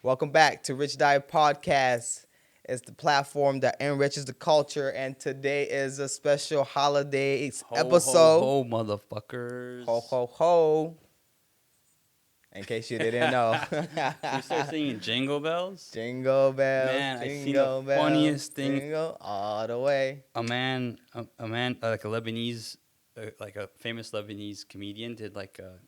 Welcome back to Richdiet Podcast. It's the platform that enriches the culture, and today is a special holiday episode. Ho, ho, motherfuckers. Ho, ho, ho. In case you didn't know. Should we start singing Jingle Bells? Jingle bells, Man, I seen jingle the bells, funniest thing. jingle all the way. A man, like a Lebanese, like a famous Lebanese comedian did like a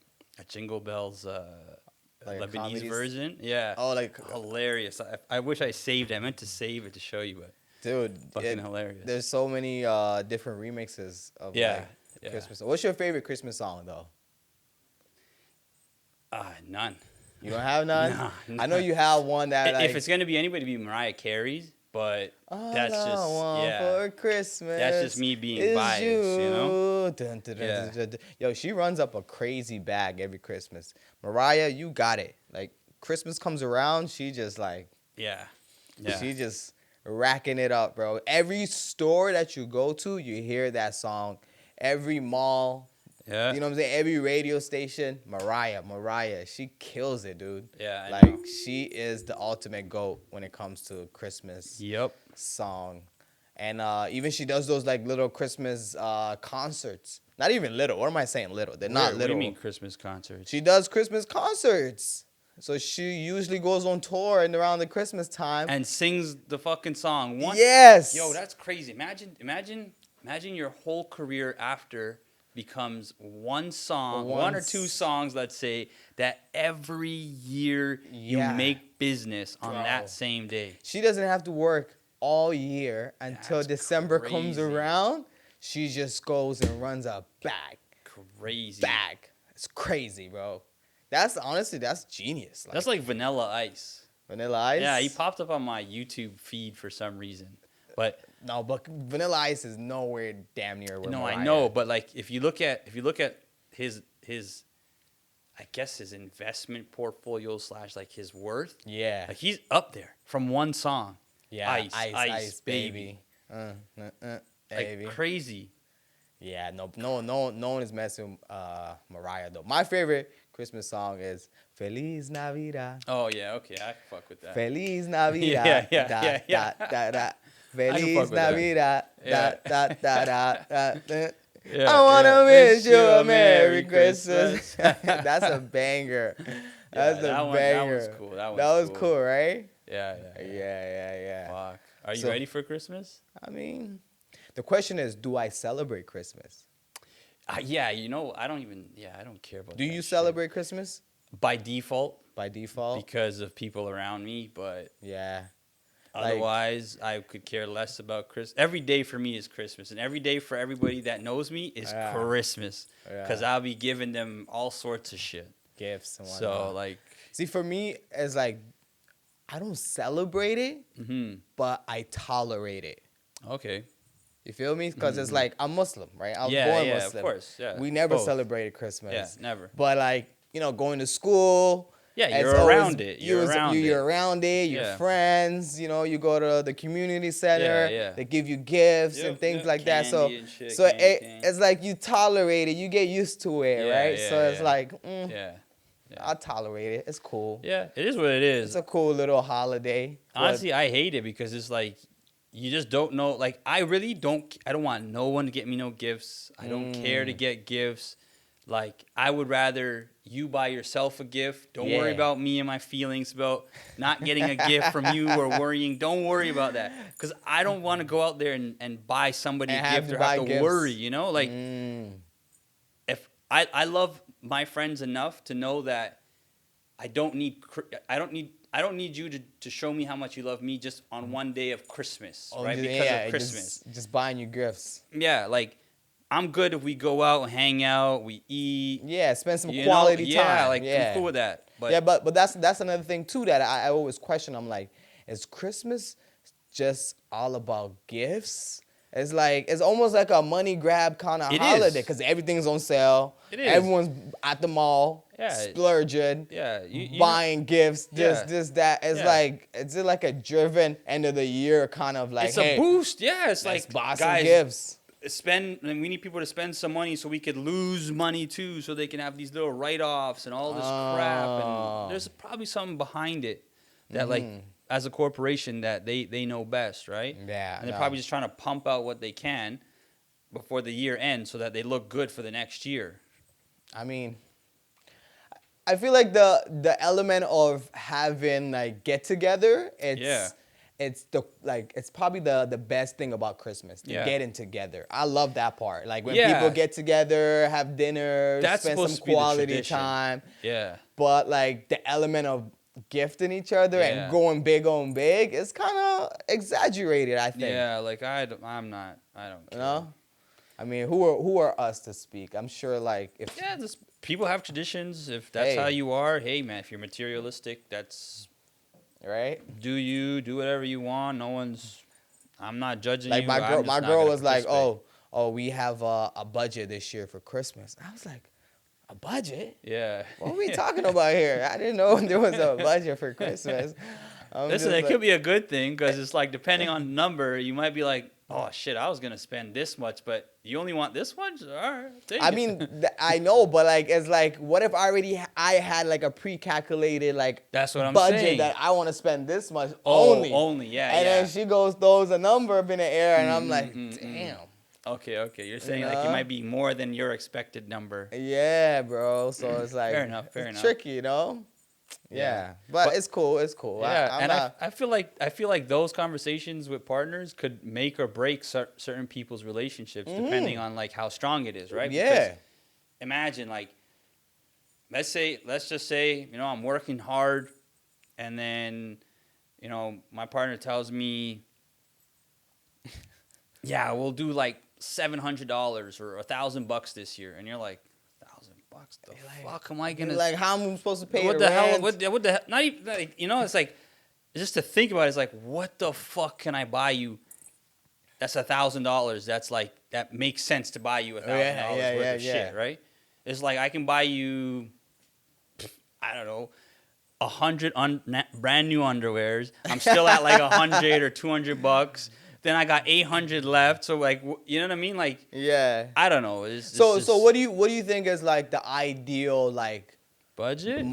Jingle Bells Like a Lebanese comedies? version. Yeah. Oh, like, Hilarious. I wish I saved it. I meant to save it to show you, but dude, fucking hilarious. there's so many different remixes of Yeah. Christmas. What's your favorite Christmas song, though? None. You don't have none? Nah, I know you have one that, like, If it's gonna be anybody, it'd be Mariah Carey's, but all that's I just want for Christmas. That's just me being is biased, you know? Dun, dun, dun, Yeah. dun, dun, dun. Yo, she runs up a crazy bag every Christmas. Mariah, you got it. Like, Christmas comes around, she just like, Yeah. she just racking it up, bro. Every store that you go to, you hear that song. Every mall, Yeah. you know what I'm saying? Every radio station, Mariah, she kills it, dude. Yeah, I Like, know. she is the ultimate GOAT when it comes to Christmas Yep. song. And even she does those, like, little Christmas concerts. Not even little. What am I saying little? They're not What do little. you mean Christmas concerts? She does Christmas concerts. So she usually goes on tour and around the Christmas time. And sings the fucking song. Yes. Yo, that's crazy. Imagine your whole career after becomes one song, one or two songs, let's say, that every year you Yeah. make business on Bro. that same day. She doesn't have to work all year until That's December comes crazy. around. She just goes and runs a bag. Crazy. It's crazy, bro. That's honestly, that's genius. That's like Vanilla Ice. Vanilla Ice. Yeah, he popped up on my YouTube feed for some reason. But No, but Vanilla Ice is nowhere damn near where no, Mariah. I know, but like if you look at his I guess his investment portfolio / like his worth, Yeah. like he's up there from one song. Yeah. Ice, baby. Baby. Like crazy. Yeah, no one is messing with Mariah though. My favorite Christmas song is Feliz Navidad. Oh yeah, okay, I can fuck with that. Feliz Navidad. Yeah. Da. fuck Feliz with that. Navidad. Yeah. Da. Yeah, I wanna yeah. wish you a Merry Christmas. That's a banger. That's a that banger. was cool. That was cool, right? Yeah. Yeah. Fuck. Are you So- ready for Christmas? I mean, the question is, do I celebrate Christmas? Yeah, I don't care about Do that you shit. celebrate Christmas By default by default? because of people around me, but Yeah. Like- otherwise, I could care less about Christmas. Every day for me is Christmas, and every day for everybody that knows me is Yeah. Christmas, Yeah. because I'll be giving them all sorts of shit. Gifts and whatnot. So like, See, for me, it's like, I don't celebrate it, but I tolerate it. okay, You feel me? Because it's like, I'm Muslim, right? I was Yeah, born yeah, of Muslim. course, yeah. We never Both. celebrated Christmas. yeah, never. But like, going to school. Yeah, it's you're always- around it. You're around You're it. around it. Your Yeah. friends. You go to the community center. Yeah. They give you gifts and Yep, things yep. like that. So, Candy and shit, so candy. it's like you tolerate it. You get used to it, Yeah, right? yeah, So it's yeah. like, Yeah, I tolerate it. It's cool. yeah. It is what it is. It's a cool little holiday. but- Honestly, I hate it because it's like you just don't know. Like I really don't. I don't want no one to get me no gifts. I don't care to get gifts. Like I would rather you buy yourself a gift. Don't worry Yeah. about me and my feelings about not getting a gift from you or worrying. Don't worry about that because I don't want to go out there and buy somebody And a have gift to or buy have to gifts. worry. Like Mm. if I love my friends enough to know that I don't need you to show me how much you love me just on one day of Christmas, right? just- Because yeah, of Christmas. Just buying you gifts. Yeah, like I'm good if we go out and hang out, we eat. Yeah, spend some you quality know? time. Yeah, like yeah. I'm cool with that. But yeah, but that's another thing too that I always question. I'm like, is Christmas just all about gifts? It's like it's almost like a money grab kind of It holiday is. because everything's on sale. It is. Everyone's at the mall, Yeah. splurging, yeah, you buying gifts, Yeah. this, that. It's Yeah. like it's like a driven end of the year kind of like. it's hey, a boost. Yeah, it's let's like buy some guys, gifts. and we need people to spend some money so we could lose money too, so they can have these little write-offs and all this crap. Oh. And there's probably something behind it. that like as a corporation that they know best, right? Yeah, And they're no. probably just trying to pump out what they can before the year ends so that they look good for the next year. I mean, I feel like the element of having like get together, Yeah. it's probably the best thing about Christmas, the Yeah. getting together. I love that part. Like when Yeah. people get together, have dinner, That's spend supposed some to be the quality tradition. time. Yeah. But like the element of gifting each other Yeah. and going big on big is kind of exaggerated, I think. Yeah, like I don't care. You know? I mean, who are us to speak? I'm sure like if Yeah, just people have traditions. If that's how you are, hey man, if you're materialistic, that's right? do whatever you want. I'm not judging Like you. my I'm just not girl gonna was like, participate. we have a budget this year for Christmas. I was like, a budget? Yeah. What are we talking about here? I didn't know there was a budget for Christmas. Listen, it could be a good thing because it's like depending on the number, you might be like, oh shit, I was gonna spend this much, but you only want this much. All right, take I it. mean, I know, but like, it's like, what if I had like a pre-calculated like That's what I'm budget saying. that I want to spend this much Oh, only. only, yeah, And yeah. then she throws a number up in the air, and I'm like, damn. Okay. You're saying like know? it might be more than your expected number. Yeah, bro. So it's like Fair enough. it's tricky, you know. Yeah, Yeah. but it's cool. It's cool. Yeah, I feel like those conversations with partners could make or break certain people's relationships depending on like how strong it is, right? Yeah. Because imagine like, let's just say I'm working hard, and then my partner tells me, yeah, we'll do like $700 or $1,000 this year, and you're like, $1,000? The fuck am I gonna like how am I supposed to pay what the the hell? rent? What the hell? Not even like it's like just to think about it, it's like what the fuck can I buy you? That's $1,000. That's like that makes sense to buy you $1,000 worth of shit, right? It's like I can buy you, I don't know, 100 brand new underwears. I'm still at like 100 or $200. Then I got 800 left. So like, you know what I mean? Like, yeah. I don't know. So what do you think is like the ideal like budget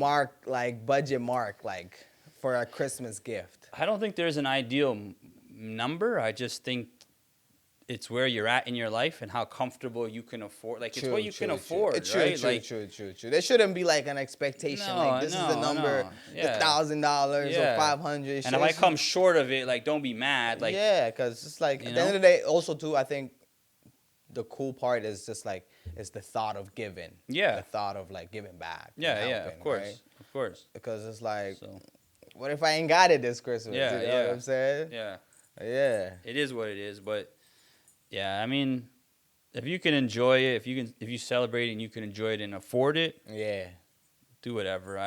budget mark like for a Christmas gift? I don't think there's an ideal number. I just think it's where you're at in your life and how comfortable you can afford. Like, it's what you can afford, right? True. There shouldn't be like an expectation. Like this is the number, $1,000 or 500. And if I come short of it, like, don't be mad. Like, yeah, because it's like at the end of the day, also too, I think the cool part is just like it's the thought of giving. Yeah. The thought of like giving back. Yeah, helping, of course, right? of course. Because it's like, what if I ain't got it this Christmas? Yeah, you know what I'm saying? Yeah. Yeah. It is what it is, but yeah, I mean, if you can enjoy it, if you celebrate it and you can enjoy it and afford it, yeah, do whatever.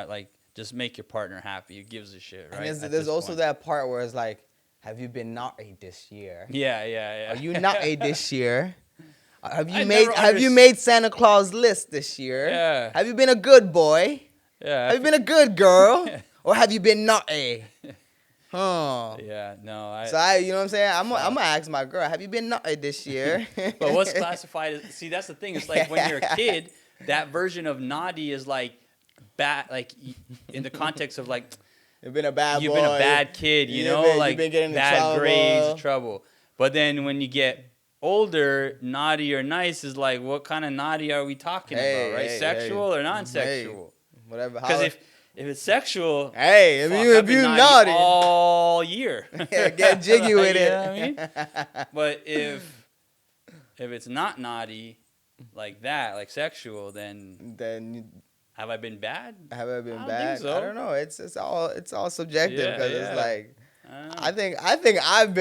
Just make your partner happy. Who gives a shit, right? And there's also that part where it's like, have you been naughty this year? Yeah. Are you naughty this year? Have I you made Santa Claus list this year? Yeah. Have you been a good boy? Yeah. Have you been a good girl? Or have you been naughty? Huh. Yeah, no. You know what I'm saying? I'm gonna ask my girl, have you been naughty this year? But what's classified as, see, that's the thing. It's like when you're a kid, that version of naughty is like bad, like in the context of like, You've been a bad boy. You've been a bad kid, like you've been getting bad grades, trouble. But then when you get older, naughty or nice is like, what kind of naughty are we talking about, right? Sexual or non-sexual? Whatever. Because if it's sexual, if you naughty all year, get jiggy with it. You know what I mean? But if it's not naughty like that, like sexual, then have I been bad? Have I been I don't bad? think so. I don't know. It's all subjective because it's like I think I've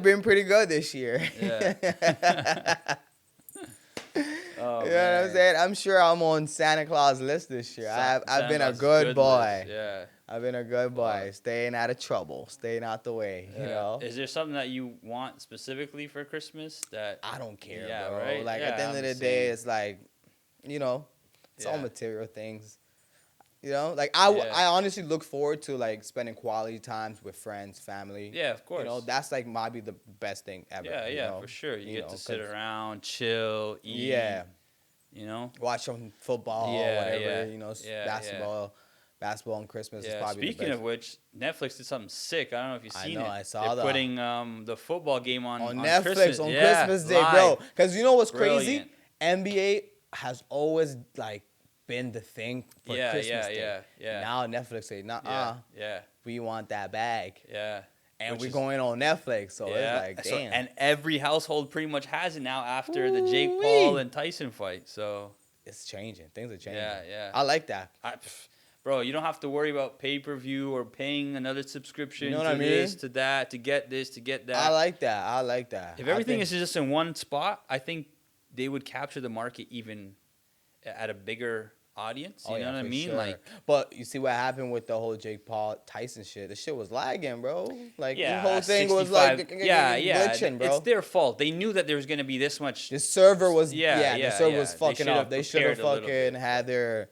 been pretty good this year. Yeah. Oh, you know what I'm saying? I'm sure I'm on Santa Claus list this year. I've been a good boy. List. Yeah. I've been a good boy, staying out of trouble, staying out the way. Yeah. You know. Is there something that you want specifically for Christmas that I don't care, yeah, bro. Right? Like yeah, at the end of the day, it's like, it's all Yeah. material things. Like I honestly look forward to like spending quality times with friends, family. Yeah, of course. That's like might be the best thing ever. Yeah, for sure. You get to sit around, chill, eat. Yeah. You know? Watch some football or whatever, basketball. Basketball on Christmas is Yeah. probably the Speaking best. of which, Netflix did something sick. I don't know if you've I seen know, it. I saw They're that. putting the football game on Netflix Christmas. on Yeah, Christmas Day, live. bro. Because you know what's Brilliant. crazy? NBA has always like been the thing for Christmas Day. Yeah. Now Netflix say, nah, Yeah. we want that bag, Yeah. and Which we're is- going on Netflix. So it's like, So, damn. and every household pretty much has it now after the Jake Ooh-wee. Paul and Tyson fight. So It's changing. Things are changing. yeah. I like that. Bro, you don't have to worry about pay-per-view or paying another subscription You know to what I mean? this, to that, to get this, to get that. I like that. If everything is just in one spot, I think they would capture the market even at a bigger audience. You know what I for mean? sure. Like, but you see what happened with the whole Jake Paul Tyson shit. The shit was lagging, bro. Like yeah, the whole thing was like 65 glitching, bro. It's their fault. They knew that there was going to be this much. The server was the the server was They fucking should have up. They should have prepared a little fucking bit. had their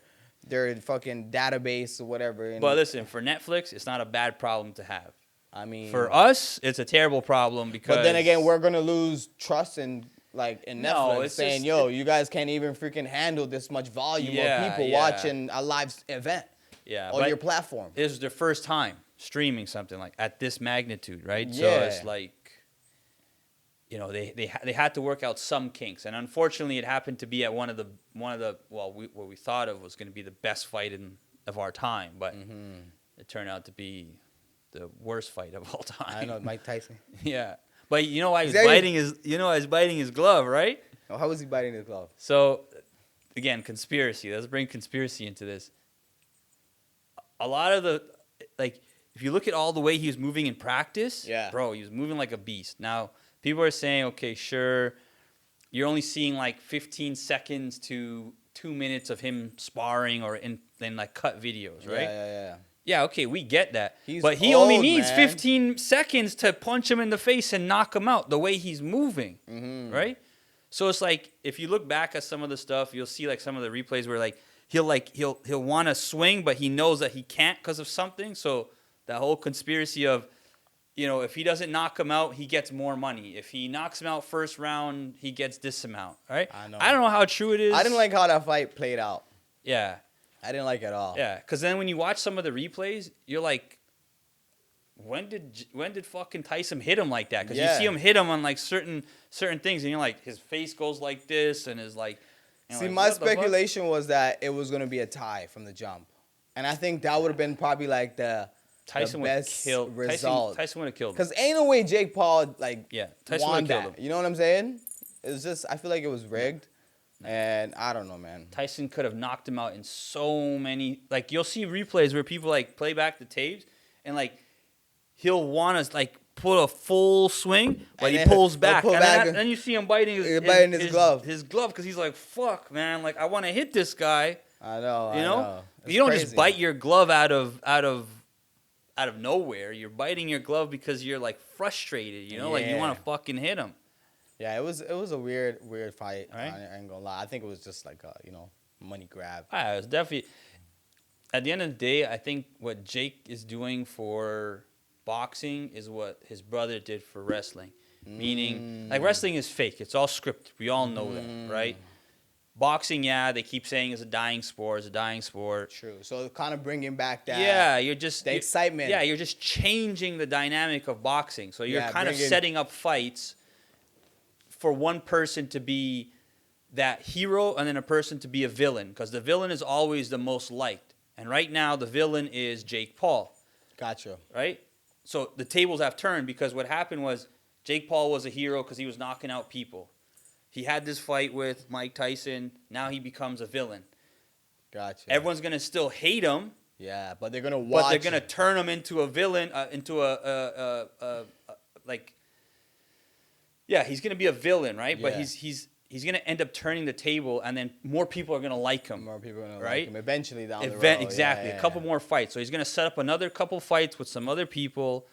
fucking database or whatever. And But listen, for Netflix, it's not a bad problem to have. I mean, For us, it's a terrible problem because. But then again, we're gonna lose trust in Netflix No, it's saying, just- "Yo, you guys can't even freaking handle this much volume of people watching a live event on your platform." This is their first time streaming something like at this magnitude, right? So Yeah. it's like, you know, they had to work out some kinks, and unfortunately, it happened to be at one of the what we thought of was going to be the best fight of our time, but it turned out to be the worst fight of all time. I know Mike Tyson. Yeah, but you know why he's Exactly. biting his glove, right? Oh, how was he biting his glove? So, again, conspiracy. Let's bring conspiracy into this. A lot of the, like, if you look at all the way he was moving in practice, bro, he was moving like a beast. Now, people are saying, okay, sure, you're only seeing like 15 seconds to 2 minutes of him sparring or in like cut videos, right? Yeah. Yeah, okay, we get that. He's but he only old, needs man. 15 seconds to punch him in the face and knock him out the way he's moving, right? So it's like, if you look back at some of the stuff, you'll see like some of the replays where like he'll want to swing, but he knows that he can't because of something. So that whole conspiracy of, you know, if he doesn't knock him out, he gets more money. If he knocks him out first round, he gets this amount, right? I don't know how true it is. I didn't like how that fight played out. Yeah. I didn't like it at all. Yeah, because then when you watch some of the replays, you're like, when did fucking Tyson hit him like that? Because you see him hit him on like certain things, and you're like, his face goes like this, and is like. See, my speculation was that it was gonna be a tie from the jump, and I think that would have been probably like the Tyson would have best killed. result. Tyson would have killed him. Because ain't no way Jake Paul Tyson won would have killed that. him. You know what I'm saying? It's just I feel like it was rigged, and I don't know, man. Tyson could have knocked him out in so many. Like, you'll see replays where people like play back the tapes, and like he'll want to like put a full swing, but he pulls back, and then you see him biting his glove. His glove, because he's like, "Fuck, man! Like, I want to hit this guy." I know. You know? It's You don't crazy. just bite your glove out of nowhere. You're biting your glove because you're like frustrated. You know, like you want to fucking hit him. Yeah, it was a weird fight. Right? I ain't gonna lie. I think it was just like a money grab. Ah, it was definitely. At the end of the day, I think what Jake is doing for boxing is what his brother did for wrestling. Meaning, like, wrestling is fake. It's all scripted. We all know that, right? Boxing, they keep saying is a dying sport. It's a dying sport. True. So kind of bringing back that. Yeah, you're just the excitement. Yeah, you're just changing the dynamic of boxing. So you're kind of setting up fights for one person to be that hero and then a person to be a villain, because the villain is always the most liked. And right now, the villain is Jake Paul. Gotcha. Right? So the tables have turned, because what happened was Jake Paul was a hero because he was knocking out people. He had this fight with Mike Tyson. Now he becomes a villain. Gotcha. Everyone's going to still hate him. Yeah, but they're going to watch. But they're going to turn him into a villain, he's going to be a villain, right? Yeah. But he's going to end up turning the table, and then more people are going to like him. More people are going to right? like him eventually down the road. Exactly. A couple more fights. So he's going to set up another couple fights with some other people.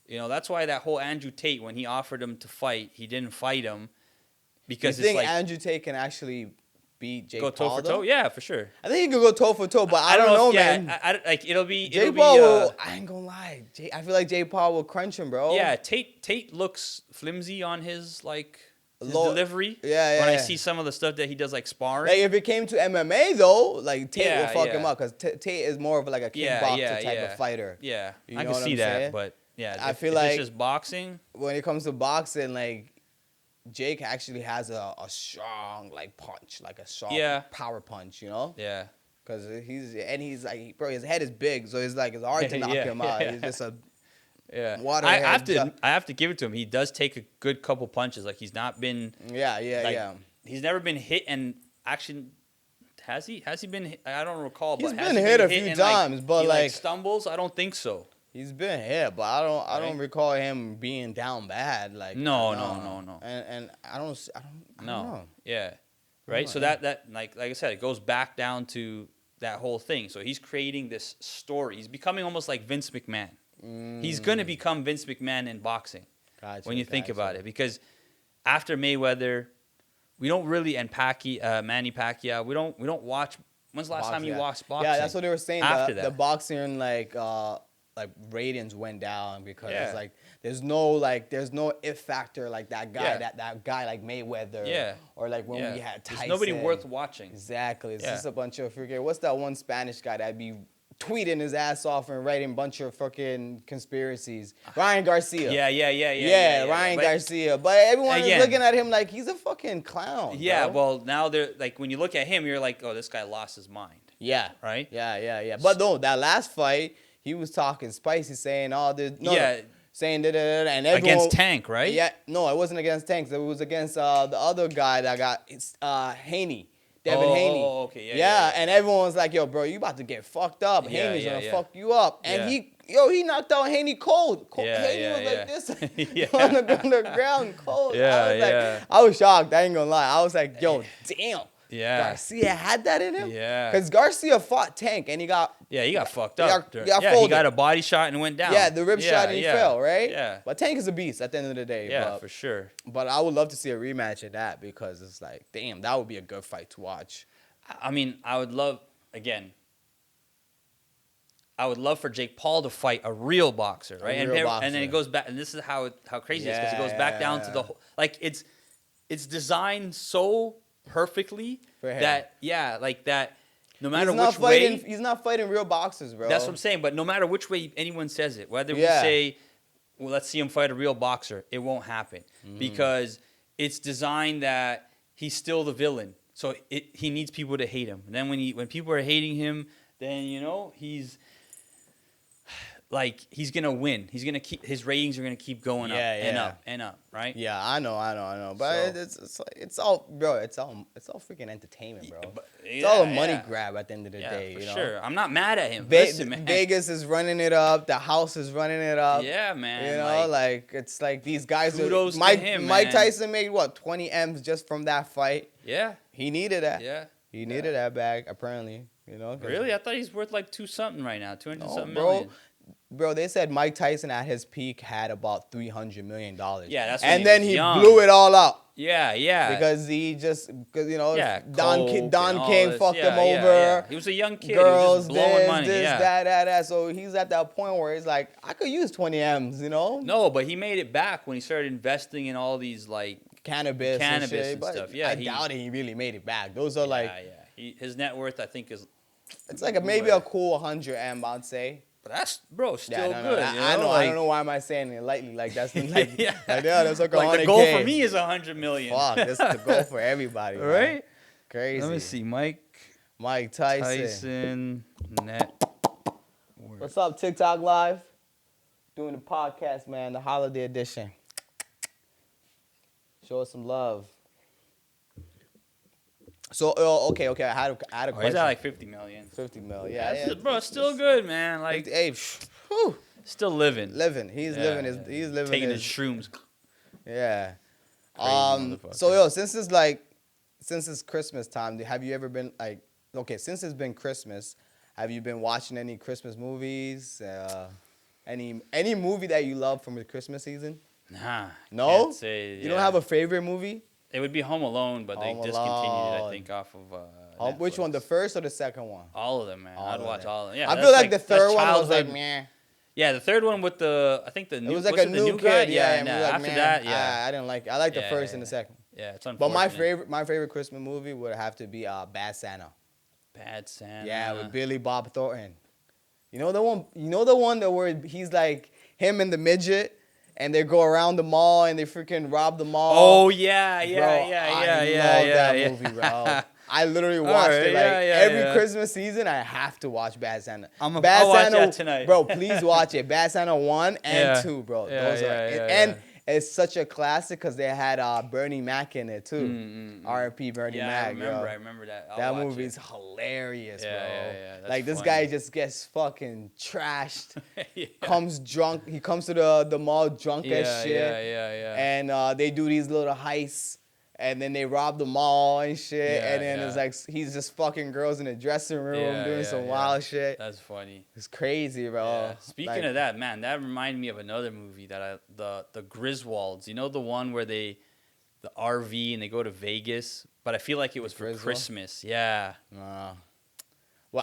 You know, that's why that whole Andrew Tate, when he offered him to fight, he didn't fight him. Because you think it's like, Andrew Tate can actually beat Jake Paul? Go toe for toe? Yeah, for sure. I think he could go toe for toe, but I don't know, man. Like, it'll be. Jake Paul will. I ain't gonna lie. I feel like Jake Paul will crunch him, bro. Yeah, Tate looks flimsy on his like his delivery. Yeah, When I yeah. see some of the stuff that he does, like sparring. Like if it came to MMA though, like Tate Yeah, would fuck yeah. him up because Tate is more of like a kickboxer type of fighter. Yeah, You I know can what see I'm that, saying? but yeah, I feel if like it's just boxing. when it comes to boxing, like Jake actually has a strong like punch, like a strong Yeah. power punch, you know? Yeah. Because he's like, bro, his head is big, so it's like it's hard to knock Yeah, him out. yeah. He's just a Yeah, waterhead. I have to give it to him. He does take a good couple punches. Like he's not been. Yeah, like, yeah. He's never been hit and actually. Has he? Has he been hit? I don't recall. He's but been has he hit a hit few and, times, but he, like stumbles. I don't think so. he's been hit, but I don't Right? recall him being down bad. Like No. And I don't know. Yeah. Right. So that like I said, it goes back down to that whole thing. So he's creating this story. He's becoming almost like Vince McMahon. He's going to become Vince McMahon in boxing. Gotcha, when you think about it, because after Mayweather, we don't really Manny Pacquiao. We don't watch. When's the last time you watched boxing? Yeah, that's what they were saying. After the that, boxing like ratings went down because Yeah. it's like there's no if factor like that guy Yeah. that guy like Mayweather. Yeah. Or like when we had there's Tyson. nobody worth watching. Exactly. It's Yeah. just a bunch of freaking. What's that one Spanish guy that'd be tweeting his ass off and writing a bunch of fucking conspiracies? Ryan Garcia. Yeah. Ryan But- Garcia. But everyone is Again. looking at him like he's a fucking clown. Yeah, bro. well, now they're like when you look at him, you're like, oh, this guy lost his mind. Yeah. Right? Yeah. But no, that last fight, he was talking spicy, saying all this. Saying da-da-da-da, and everyone. Against Tank, right? Yeah. No, it wasn't against Tank. It was against the other guy that got Haney. Devin Haney. Oh, okay. Yeah, and everyone was like, yo, bro, you about to get fucked up. Yeah, Haney's gonna yeah. fuck you up. And Yeah. he knocked out Haney cold. Haney was like this on the ground cold. I was shocked. I ain't gonna lie. I was like, yo, damn. Yeah. Garcia had that in him? Yeah. Because Garcia fought Tank and he got... Yeah, he got fucked up. He he got a body shot and went down. Yeah, the rib shot and he fell, right? Yeah. But Tank is a beast at the end of the day. Yeah, for sure. But I would love to see a rematch of that because it's like, damn, that would be a good fight to watch. I mean, I would love for Jake Paul to fight a real boxer, right? A real boxer. And then it goes back, and this is how crazy it is because it goes back down to the whole, like it's designed so perfectly For him. that no matter He's not which way. He's not fighting real boxers, bro. That's what I'm saying. But no matter which way anyone says it, whether we say, well, let's see him fight a real boxer, it won't happen because it's designed that he's still the villain. So he needs people to hate him. And then when people are hating him, then he's like he's gonna win. He's gonna keep his ratings are gonna keep going up and up and up, right? Yeah, I know. But it's all freaking entertainment, bro. It's all a money grab at the end of the day. For you know? sure. I'm not mad at him. Listen, man. Vegas is running it up. The house is running it up. Yeah, man. You know, like it's like these guys. Kudos to Mike him, Mike man. Tyson made what 20 M's just from that fight. Yeah. He needed that. Yeah. He needed that bag apparently. You know. Really? I thought he's worth like 2-something right now. 200 something bro. million. Bro, they said Mike Tyson at his peak had about $300 million. Yeah, that's when and he then was he young. blew it all out. Yeah. Because Don coke King this. fucked him over. Yeah. He was a young kid. Girls, he was just blowing this, money. that. So he's at that point where he's like, I could use 20 M's, you know? No, but he made it back when he started investing in all these like Cannabis and shit, but stuff. Yeah, I doubt he really made it back. Those are like, his net worth I think is. it's like maybe a cool 100 M, I'd say. But that's still No, good. I know. I don't know why am I saying it lightly. Like that's like, that's like like 100K. the goal for me is 100 million. Fuck, that's the goal for everybody. Man. Right? Crazy. Let me see, Mike Tyson net. What's up, TikTok Live? Doing the podcast, man. The holiday edition. Show us some love. So, okay. I had a question. He's at like 50 million. 50 mil. Bro, it's still good, man. Like, hey, whew, still living. He's living his taking his shrooms. Yeah. Crazy motherfucker. So since it's Christmas time, have you ever been like, okay, since it's been Christmas, have you been watching any Christmas movies? Any movie that you love from the Christmas season? Nah. No? Can't say, You don't have a favorite movie? It would be Home Alone, but they Home discontinued it, I Alone. think, off of Which one, the first or the second one? All of them, man. I'd watch all of them. Yeah, I feel like the that's third one was like, childhood. meh. Yeah, the third one with I think the new, It was like what's a the new new guy? kid, yeah. And nah, we were like, after man, that, yeah. I didn't like it. I like the first and the second. Yeah, it's But unfortunate. my favorite Christmas movie would have to be Bad Santa. Bad Santa. Yeah, with Billy Bob Thornton. You know the one. You know the one that where he's like him and the midget, and they go around the mall and they freaking rob the mall. Oh yeah, yeah, Bro, yeah, I yeah, yeah, love yeah, that movie, bro. yeah. I literally All watched right, it yeah, like yeah, every yeah. Christmas season. I have to watch Bad Santa. I'll Bad watch Santa, that tonight. bro. Please watch it. Bad Santa 1 and Yeah, 2, bro. yeah, Those are yeah, yeah, and yeah. it's such a classic because they had Bernie Mac in it too. R.I.P. Bernie Yeah, Mac, I yo. remember that. I'll That watch movie's it. hilarious, Yeah, bro. yeah, yeah, that's Like this funny. guy just gets fucking trashed. Yeah. Comes drunk. He comes to the mall drunk as Yeah, shit. yeah, yeah, yeah. And they do these little heists. And then they rob the mall and shit. Yeah, And then it's yeah. like he's just fucking girls in the dressing room Yeah, doing yeah, some yeah. wild shit. That's funny. It's crazy, bro. Yeah. Speaking Like, of that, man, that reminded me of another movie that the Griswolds. You know the one where the RV and they go to Vegas, but I feel like it was for Griswold? Christmas. Yeah. well,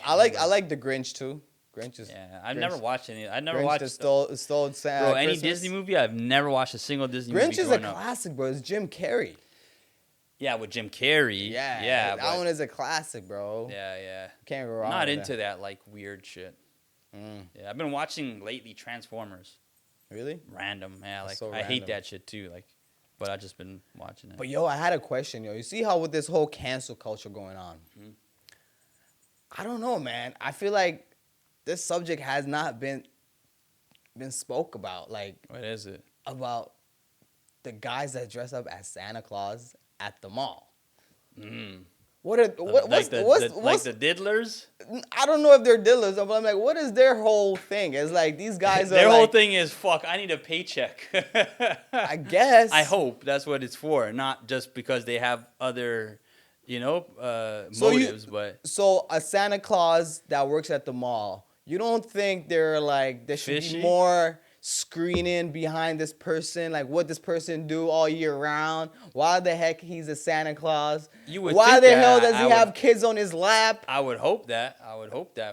I like the Grinch too. Grinch is. Yeah. I've Grinch- never watched any. I've never Grinch watched that stole Bro, any Christmas. Disney movie, I've never watched a single Disney movie Grinch is a growing up. classic, bro. It's Jim Carrey. Yeah, with Jim Carrey. Yeah, Yeah. that one is a classic, bro. Yeah, yeah. Can't go wrong. Not with into that like weird shit. Mm. Yeah, I've been watching lately Transformers. Really? Random. Yeah, like so I hate random. that shit too. Like, but I just been watching it. But yo, I had a question, yo. You see how with this whole cancel culture going on? Mhm. I don't know, man. I feel like this subject has not been spoke about, like What is it? about the guys that dress up as Santa Claus at the mall. Mm. What are Like the diddlers? I don't know if they're dealers, but I'm like, what is their whole thing? It's like these guys are Their whole like, thing is fuck. I need a paycheck. I guess. I hope that's what it's for, not just because they have other, motives. But So a Santa Claus that works at the mall, you don't think there should Fishy? be more screening behind this person, like what this person do all year round? Why the heck he's a Santa Claus? You would Why think the that. hell does I he would- have kids on his lap? I would hope that.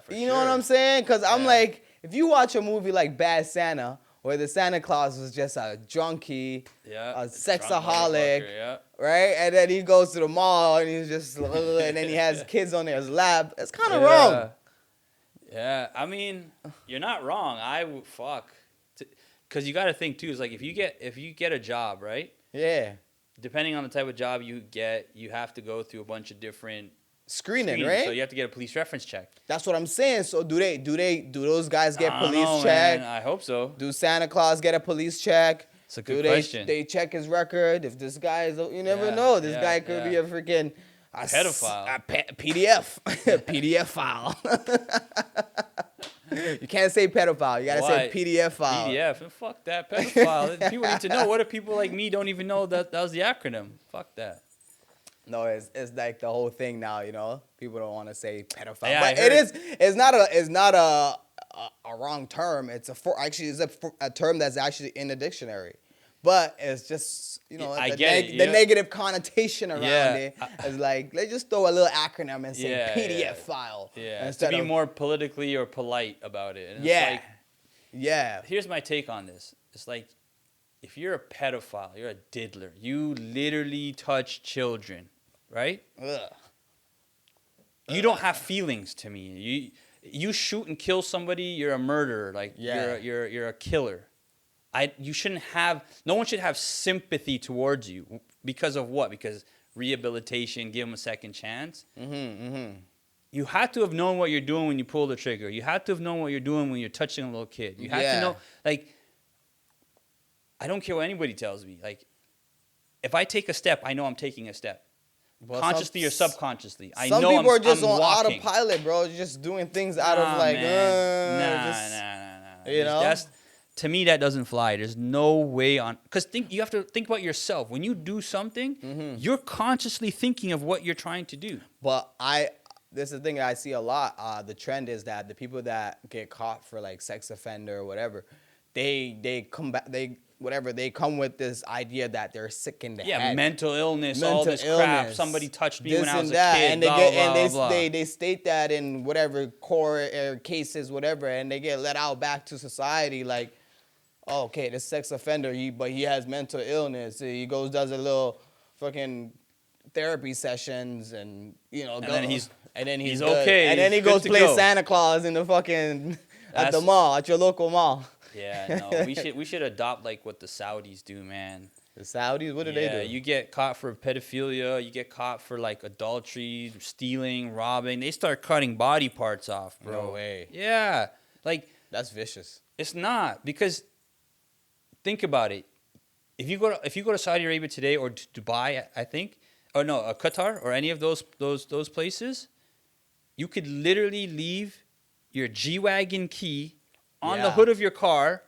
For You sure. know what I'm saying? Because I'm Yeah. like, if you watch a movie like Bad Santa, where the Santa Claus was just a junkie, Yeah. a drunk sexaholic, motherfucker, Yeah. right? And then he goes to the mall and he's just, and then he has kids on his lap. It's kind of Yeah. wrong. Yeah, I mean, you're not wrong. Because you got to think too. Is like if you get a job, right? Yeah. Depending on the type of job you get, you have to go through a bunch of different Screening, screenings. right? So you have to get a police reference check. That's what I'm saying. So do those guys get I don't police know, check? man. I hope so. Do Santa Claus get a police check? It's a good Do question. they check his record? If this guy is, you never Yeah, know. This yeah, guy could be yeah. a freaking Pedophile. PDF, PDF file. You can't say pedophile. You gotta say Why? PDF file. PDF. Fuck that. Pedophile. People need to know. What if people like me don't even know that was the acronym? Fuck that. No, it's like the whole thing now. You know, people don't want to say pedophile, Yeah, but I heard- it's not a wrong term. It's a term that's actually in the dictionary. But it's just, I the, get it, the yeah. negative connotation around Yeah. it is like, let's just throw a little acronym and say Yeah, PDF yeah. file. Yeah. To Instead be of, more politically or polite about it. And yeah. It's like, Yeah. here's my take on this. It's like, if you're a pedophile, you're a diddler. You literally touch children, right? Ugh. You don't have feelings to me. You shoot and kill somebody, you're a murderer. Like Yeah. you're a killer. No one should have sympathy towards you because of what? Because rehabilitation, give them a second chance. You had to have known what you're doing when you pull the trigger. You had to have known what you're doing when you're touching a little kid. You had Yeah. to know, like, I don't care what anybody tells me. Like, if I take a step, I know I'm taking a step. Well, Consciously or subconsciously. I some know people I'm, are just I'm on walking. autopilot, bro. Just doing things out of Nah, like, man. Nah. you know? To me, that doesn't fly. There's no way on. Because you have to think about yourself. When you do something, you're consciously thinking of what you're trying to do. But this is the thing that I see a lot. The trend is that the people that get caught for like sex offender or whatever, they come back. They come with this idea that they're sick in the Yeah, head. mental illness, all this crap. Somebody touched me this when I was and a that. kid. And Blah. they state that in whatever court cases, whatever, and they get let out back to society like, oh, okay, this sex offender, but he has mental illness. He goes does a little fucking therapy sessions, and And then he's he's good. Okay. And then he He's goes good to play go. Santa Claus in the fucking at the That's- mall, at your local mall. Yeah, no, we should adopt like what the Saudis do, man. The Saudis, what do Yeah, they do? you get caught for pedophilia, you get caught for like adultery, stealing, robbing. They start cutting body parts off, bro. No way. Yeah, like That's vicious. it's not, because think about it. If you go to Saudi Arabia today, or Dubai, I think, or no, Qatar, or any of those places, you could literally leave your G-Wagon key on the Yeah. hood of your car,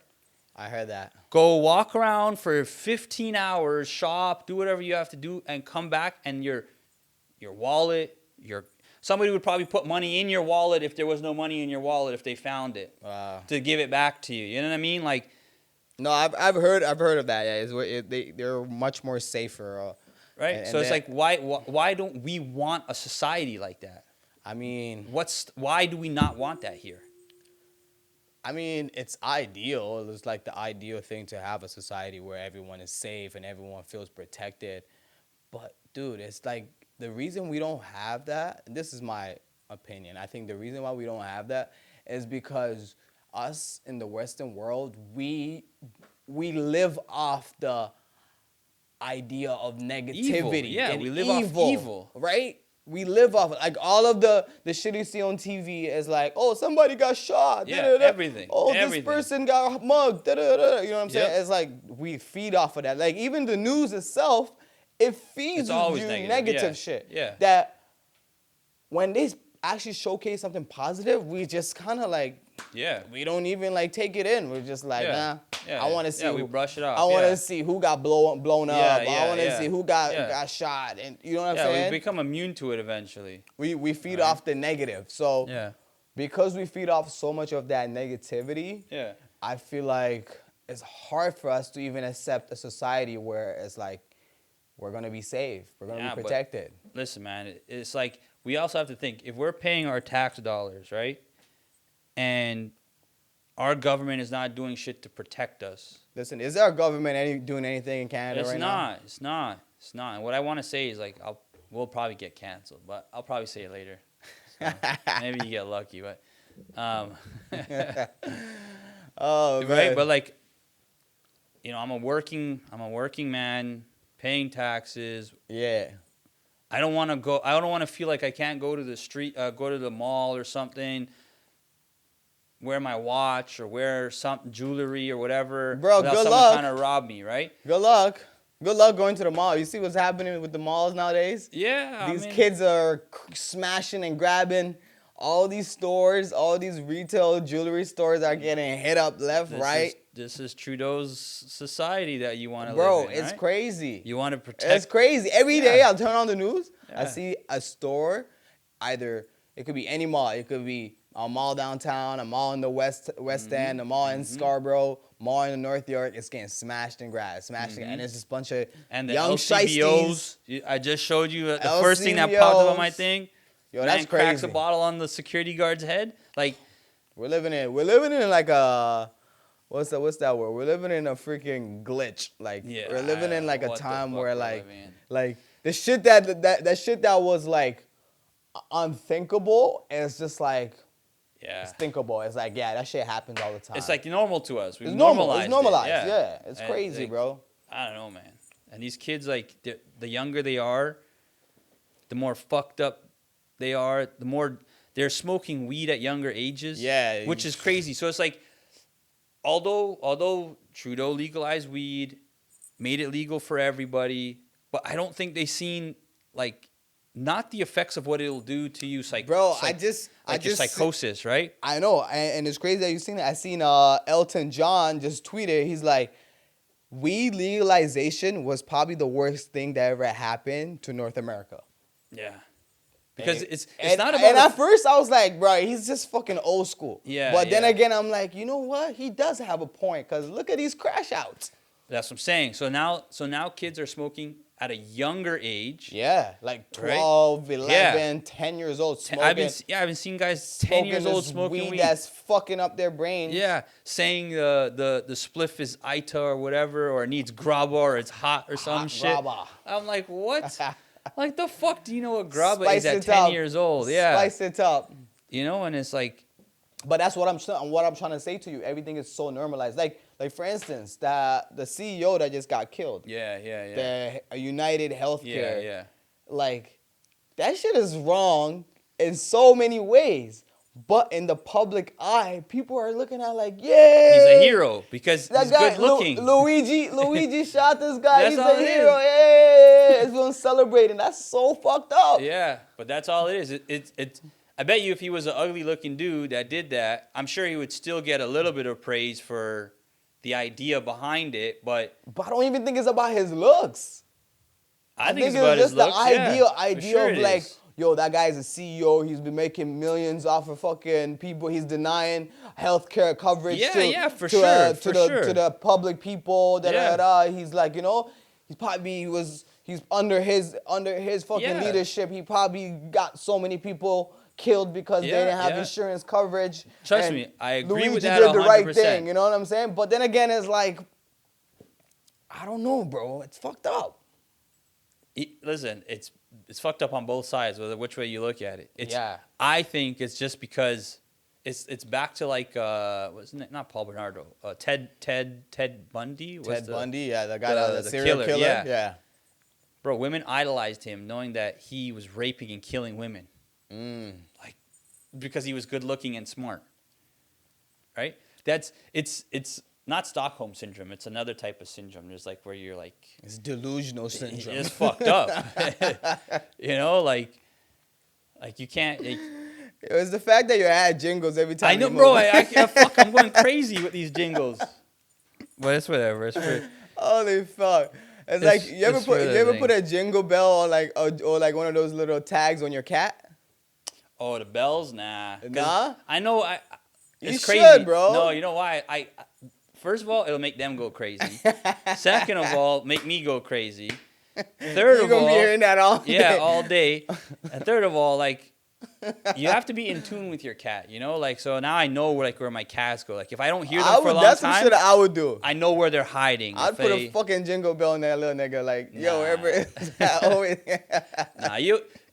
I heard that. go walk around for 15 hours, shop, do whatever you have to do, and come back, and your wallet, somebody would probably put money in your wallet if there was no money in your wallet if they found it, Wow. to give it back to you. You know what I mean? Like, No, I've heard of that. Yeah, they're much more safer. right? And So it's that- like, why don't we want a society like that? I mean, Why do we not want that here? it's ideal. It's like the ideal thing to have a society where everyone is safe and everyone feels protected. But dude, it's like the reason we don't have that, and this is my opinion, I think the reason why we don't have that is because us in the Western world, we live off the idea of negativity. Yeah, and we live off evil. Right? We live off like all of the shit you see on TV is like, oh, somebody got shot. Yeah, da-da-da. everything. Oh, everything. this person got mugged. Da-da-da. You know what I'm saying? Yep. It's like we feed off of that. Like even the news itself, it feeds It's you always negative negative. shit. Yeah. That when they actually showcase something positive, we just kind of like, Yeah. we don't even like take it in. We're just like, Yeah. nah. Yeah. I want to see. Yeah, we brush it off. I want to Yeah. see who got blown up. Yeah, I want to yeah. see who got Yeah. shot. And you know what I'm Yeah, saying? we become immune to it eventually. We feed Right. off the negative. So Yeah. because we feed off so much of that negativity, Yeah. I feel like it's hard for us to even accept a society where it's like we're gonna be safe, we're gonna Yeah, be but- protected. Listen, man, it's like we also have to think, if we're paying our tax dollars, right? And our government is not doing shit to protect us. Listen, is our government doing anything in Canada It's right not. It's not. It's not. And what I want to say is like we'll probably get canceled, but I'll probably say it later. So maybe you get lucky, but now? Oh, right. man. But like, I'm a working man, paying taxes. Yeah. I don't want to go. I don't want to feel like I can't go to the street, go to the mall or something, wear my watch or wear some jewelry or whatever. Bro, without good someone luck. trying to rob me, right? Good luck. Good luck going to the mall. You see what's happening with the malls nowadays? Yeah. These kids are smashing and grabbing all these stores, all these retail jewelry stores are getting hit up left, right. This is Trudeau's society that you want to Bro, live in, it's right? crazy. You want to protect. It's crazy. Every day Yeah. I'll turn on the news, I Yeah. see a store, either it could be any mall. It could be a mall downtown, a mall in the West End, a mall in Scarborough, mall in North York. It's getting smashed and grabbed, and it's just a bunch of And the young LCBOs. shiesties. I just showed you the first thing that popped up on my LCBOs. thing. Yo, Man that's cracks a crazy. bottle on the security guard's head. Like, We're living in like a what's that word? We're living in a freaking glitch. Like yeah, we're living in like a what the time fuck where we're like living in. like the shit that shit that was like unthinkable is just like Yeah. it's thinkable. It's like, yeah, that shit happens all the time. It's like normal to us. We've it's normal. normalized It's normalized. it. Yeah. It's And, crazy, like, bro. I don't know, man. And these kids, like, the younger they are, the more fucked up they are, the more they're smoking weed at younger ages. Yeah. Which is crazy. So it's like, although Trudeau legalized weed, made it legal for everybody, but I don't think they've seen, like, not the effects of what it'll do to you, Bro, your psychosis, right? I know, and it's crazy that you've seen it. I seen Elton John just tweeted. He's like, weed legalization was probably the worst thing that ever happened to North America. Yeah. Because it's and, not about and at first I was like, bro, he's just fucking old school. Yeah, But then yeah. again, I'm like, you know what? He does have a point, because look at these crash outs. That's what I'm saying. So now kids are smoking at a younger age. Yeah, like Right? 12, 11, Yeah. 10 years old smoking. I've been seeing guys 10 years old this smoking weed. that's fucking up their brains. Yeah, saying the spliff is Ita or whatever, or it needs grabba or it's hot or some shit. Grabba. I'm like, what? Like, the fuck do you know what grabba Spice is at it 10 up. years old? Yeah. Spice it up. You know, and it's like, But that's what I'm trying to say to you. Everything is so normalized. Like for instance, the CEO that just got killed. yeah. The United Healthcare. Yeah. Like, that shit is wrong in so many ways. But in the public eye, people are looking at like, yay! He's a hero because That he's guy, good looking. Luigi shot this guy. That's He's all a it hero. is. Hey, everyone's celebrating. That's so fucked up. Yeah, but that's all it is. It's. I bet you if he was an ugly looking dude that did that, I'm sure he would still get a little bit of praise for the idea behind it. But I don't even think it's about his looks. I think it's it's about just his looks. the idea sure of it like, is. yo, that guy's a CEO. He's been making millions off of fucking people. He's denying healthcare coverage to the public people. He's like, you know, he's under his fucking leadership. He probably got so many people killed because they didn't have insurance coverage. Trust me, I agree with Luigi that did the 100%. right thing. You know what I'm saying? But then again, it's like, I don't know, bro. It's fucked up. Listen, it's fucked up on both sides, whether which way you look at it. I think it's just because it's back to like wasn't it not Paul Bernardo, Ted Bundy. Bundy, yeah, the guy, the serial killer. Yeah. Bro, women idolized him, knowing that he was raping and killing women, like because he was good looking and smart. Right? It's not Stockholm syndrome. It's another type of syndrome. There's like where you're like, it's delusional syndrome. It's fucked up. You know, like you can't. It was the fact that you had jingles every time. I know, bro. I'm going crazy with these jingles. But it's whatever. It's for, holy fuck. It's like you ever put a jingle bell or like one of those little tags on your cat? Oh, the bells? Nah. Nah? I know. It's you crazy, should, bro. No, you know why? First of all, it'll make them go crazy. Second of all, make me go crazy. Third of all, you're gonna be hearing that all day. Yeah, all day. And third of all, like, you have to be in tune with your cat, you know? Like, so now I know where my cats go. Like, if I don't hear them for a long that's time, some shit I would do. I know where they're hiding. I'd put a fucking jingle bell in that little nigga. Like, yo, always. Nah,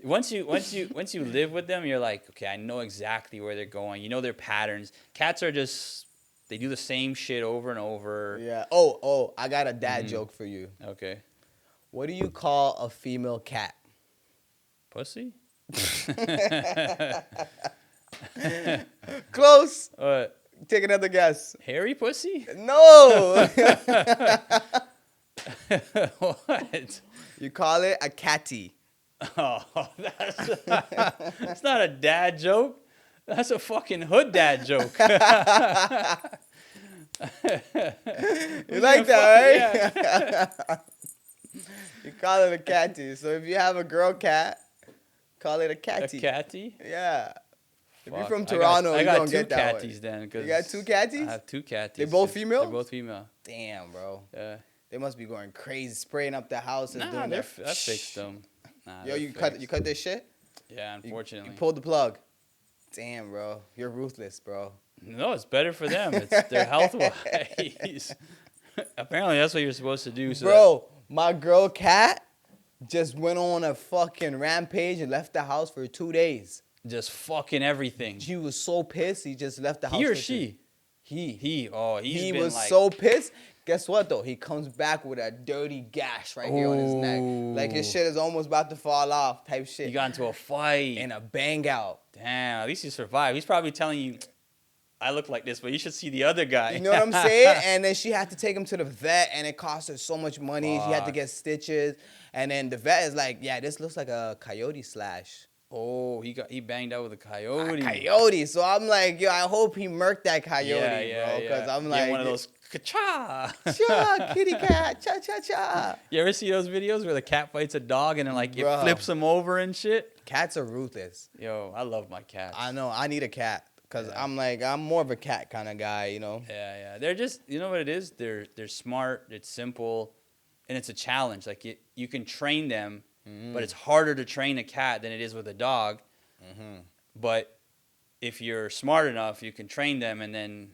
once you live with them, you're like, okay, I know exactly where they're going. You know their patterns. Cats are just, they do the same shit over and over. Yeah. Oh, I got a dad joke for you. Okay. What do you call a female cat? Pussy? Close. What? Take another guess. Hairy pussy? No. What? You call it a catty. Oh, that's not a dad joke. That's a fucking hood dad joke. You like that, right? Yeah. You call it a catty. So if you have a girl cat, call it a catty. A catty? Yeah. If you're from I Toronto, you don't get that I got two catties then. You got two catties? I have two catties. They both female? They're both female. Damn, bro. Yeah. They must be going crazy, spraying up the house and doing that. I fixed them. Nah, yo, you cut this shit? Yeah, unfortunately. You pulled the plug. Damn, bro. You're ruthless, bro. No, it's better for them. It's their health wise. Apparently, that's what you're supposed to do. So bro, my girl cat just went on a fucking rampage and left the house for 2 days. Just fucking everything. She was so pissed. He just left the house. He or she? He. Oh, he was so pissed. Guess what though? He comes back with a dirty gash right here on his neck. Like his shit is almost about to fall off type shit. He got into a fight. And a bang out. Damn, at least he survived. He's probably telling you, I look like this, but you should see the other guy. You know what I'm saying? And then she had to take him to the vet, and it cost her so much money. She had to get stitches. And then the vet is like, yeah, this looks like a coyote slash. Oh, he banged out with a coyote. A coyote. So I'm like, yo, I hope he murked that coyote, bro. Because I'm like, one of those ka-cha. Cha, kitty cat, cha, cha, cha. You ever see those videos where the cat fights a dog and then like it flips him over and shit? Cats are ruthless. Yo, I love my cats. I know. I need a cat. Because I'm more of a cat kind of guy, you know? Yeah. They're just, you know what it is? They're smart. It's simple. and it's a challenge. Like you can train them, but it's harder to train a cat than it is with a dog. But if you're smart enough, you can train them, and then,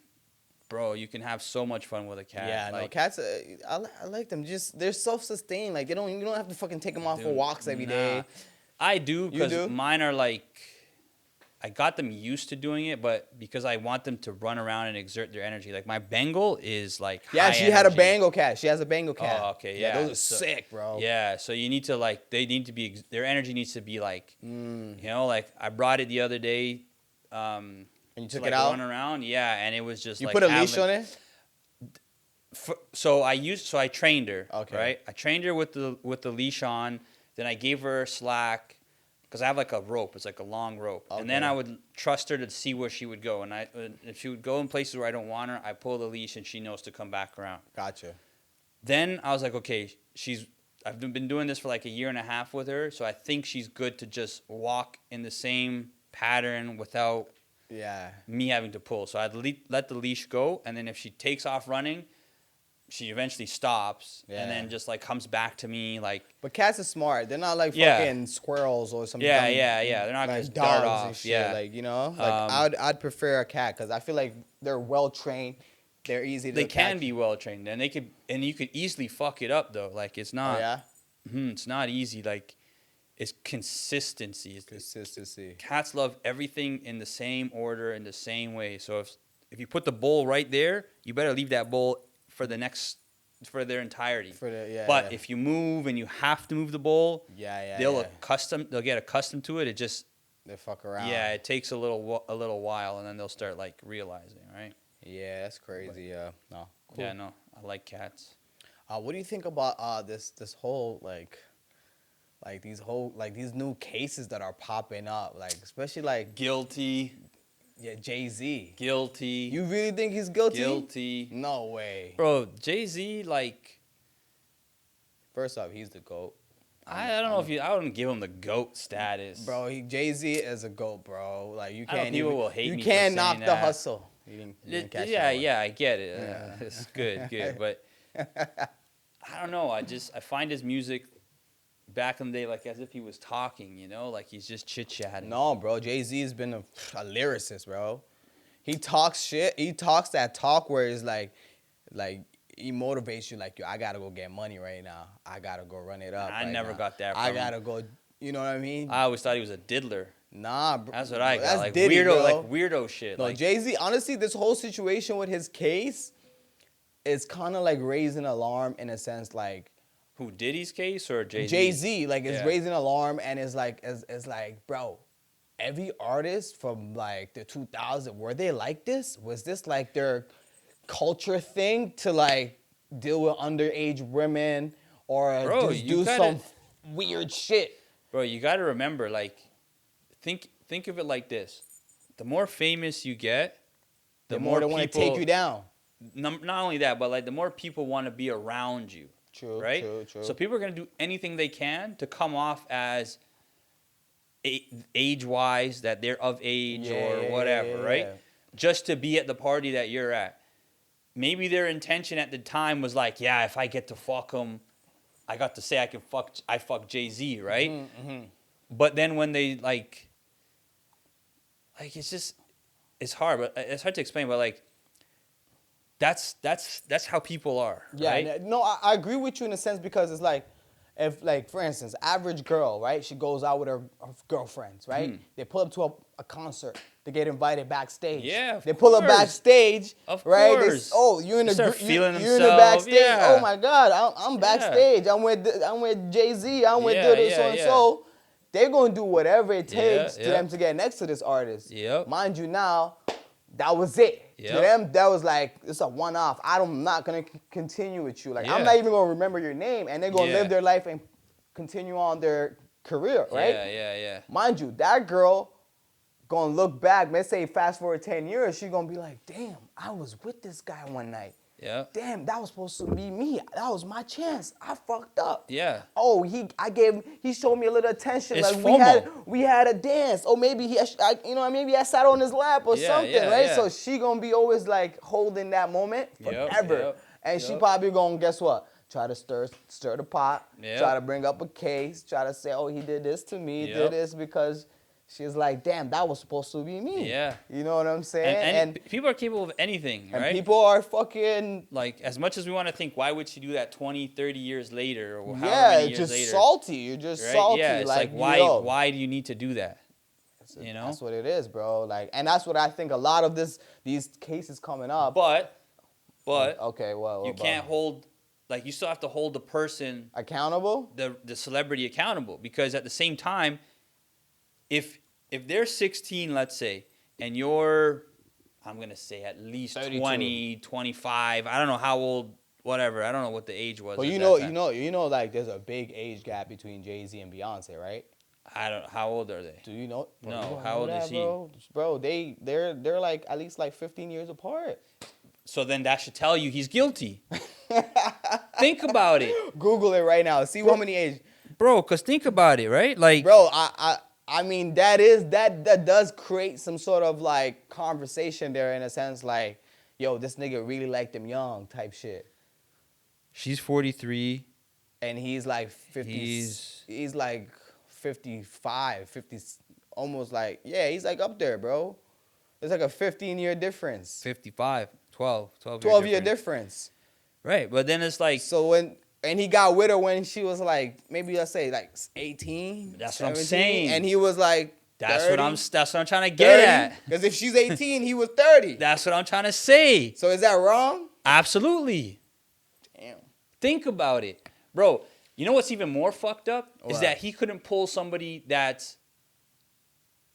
bro, you can have so much fun with a cat. Yeah, like, no, cats. I like them. Just they're self-sustained. Like you don't have to fucking take them out for walks every day. I do You because do? mine are like, I got them used to doing it, but because I want them to run around and exert their energy. Like my Bengal is like Yeah, high she had a energy. Bengal cat. She has a Bengal cat. Oh, okay, yeah. those are sick, bro. Yeah, so you need to like, they need to be, their energy needs to be like, you know, like I brought it the other day. And you took like it out. run around, yeah, and it was just You like put a leash on it. So I trained her. Okay. Right. I trained her with the leash on. Then I gave her slack because I have like a rope. It's like a long rope. Okay. And then I would trust her to see where she would go. And if she would go in places where I don't want her, I pull the leash and she knows to come back around. Gotcha. Then I was like, okay, I've been doing this for like a year and a half with her, so I think she's good to just walk in the same pattern without me having to pull. So I'd let the leash go, and then if she takes off running, she eventually stops, and then just like comes back to me like. But cats are smart. They're not like fucking squirrels or something. Yeah. They're not like gonna dogs dart off. and shit. Yeah. Like like I'd prefer a cat because I feel like they're well trained. They're easy to They can catch. be well trained, and you could easily fuck it up though. Like it's not. Oh, yeah. It's not easy. Like it's consistency. Consistency. Cats love everything in the same order, in the same way. So if you put the bowl right there, you better leave that bowl for their entirety. But if you move and you have to move the bowl, they'll get accustomed to it. They fuck around. Yeah, it takes a little while, and then they'll start like realizing, right? Yeah, that's crazy. No, cool. Yeah, no, I like cats. What do you think about this whole these new cases that are popping up, like especially like Guilty. Yeah, Jay-Z. Guilty. You really think he's guilty? Guilty. No way. Bro, Jay-Z, like... First off, he's the GOAT. I don't know if I wouldn't give him the GOAT status. Bro, Jay-Z is a GOAT, bro. Like, you can't people will hate you me can't for knock saying the that. hustle. You didn't catch that one. I get it. It's good. But I don't know. I find his music back in the day like as if he was talking, you know? Like he's just chit-chatting. No, bro. Jay-Z has been a lyricist, bro. He talks shit. He talks that talk where it's like he motivates you like, yo, I gotta go get money right now. I gotta go run it up. I never got that from I him. gotta go, you know what I mean? I always thought he was a diddler. Nah, bro. That's what I got. That's Like Diddy, weirdo shit. No, like, Jay-Z, honestly, this whole situation with his case is kind of like raising alarm in a sense, like. Who, Diddy's case or Jay-Z? Jay-Z, like, it's raising alarm and it's like, bro, every artist from like the 2000s, were they like this? Was this like their culture thing to like deal with underage women or just do some weird shit? Bro, you got to remember, like, think of it like this: the more famous you get, the more they want to take you down. Not only that, but like the more people want to be around you. True, right? True. So people are gonna do anything they can to come off as age-wise that they're of age or whatever, right? Just to be at the party that you're at. Maybe their intention at the time was like, yeah, if I get to fuck him, I got to say I fuck Jay-Z, right? Mm-hmm. But then when they like it's hard, but it's hard to explain. But like, that's how people are, right? Yeah, no, I agree with you in a sense because it's like, if like for instance, average girl, right? She goes out with her girlfriends, right? They pull up to a concert. They get invited backstage. Yeah, they pull up backstage, of right? course. You're in the you're in the backstage. Yeah. Oh my God, I'm backstage. I'm with Jay-Z. I'm with so and so. They're gonna do whatever it takes to them to get next to this artist. Yep. Mind you, now that was it. Yep. To them, that was like, it's a one-off. I'm not going to continue with you. Like, I'm not even going to remember your name. And they're going to live their life and continue on their career, right? Yeah. Mind you, that girl going to look back, let's say fast forward 10 years, she's going to be like, damn, I was with this guy one night. Yeah. Damn, that was supposed to be me. That was my chance. I fucked up. Yeah. Oh, he showed me a little attention. It's like we had a dance. Or maybe maybe I sat on his lap or something, right? Yeah. So she gonna be always like holding that moment forever. Yep. And she probably gonna, guess what? try to stir the pot, Yep. try to bring up a case, try to say, oh, he did this to me, Yep. did this because she's like, damn, that was supposed to be me. Yeah. You know what I'm saying? And people are capable of anything, and right? people are fucking, Like, as much as we want to think, why would she do that 20, 30 years later or however yeah, many years just later? salty. You're just Right? salty. Yeah, it's like yo. why do you need to do that? You know? That's what it is, bro. Like, and that's what I think a lot of these cases coming up. But okay, well, you can't hold, like, you still have to hold the person, accountable. the celebrity accountable, because at the same time, if they're 16, let's say, and you're, I'm gonna say at least 32. 20, 25, I don't know how old, whatever, I don't know what the age was. But at you that know, time. like there's a big age gap between Jay-Z and Beyonce, right? I don't. How old are they? Do you know? No, you don't how know old that, is he? Bro, they're like at least like 15 years apart. So then that should tell you he's guilty. Think about it, Google it right now. See how many age. bro. Cause think about it, right? Like, Bro, I mean that does create some sort of like conversation there in a sense like, yo, this nigga really liked him young type shit. she's 43. And he's like 50. He's like 55, 50, almost like, yeah, he's like up there, bro. It's like a 15-year difference. 55, 12 12-year difference. Right, but then it's like, So and he got with her when she was like, maybe let's say like 18. That's what I'm saying. And he was like, that's what I'm trying to get at. Because if she's 18, he was 30. That's what I'm trying to say. So is that wrong? Absolutely. Damn. Think about it, bro. You know what's even more fucked up is What? that he couldn't pull somebody that's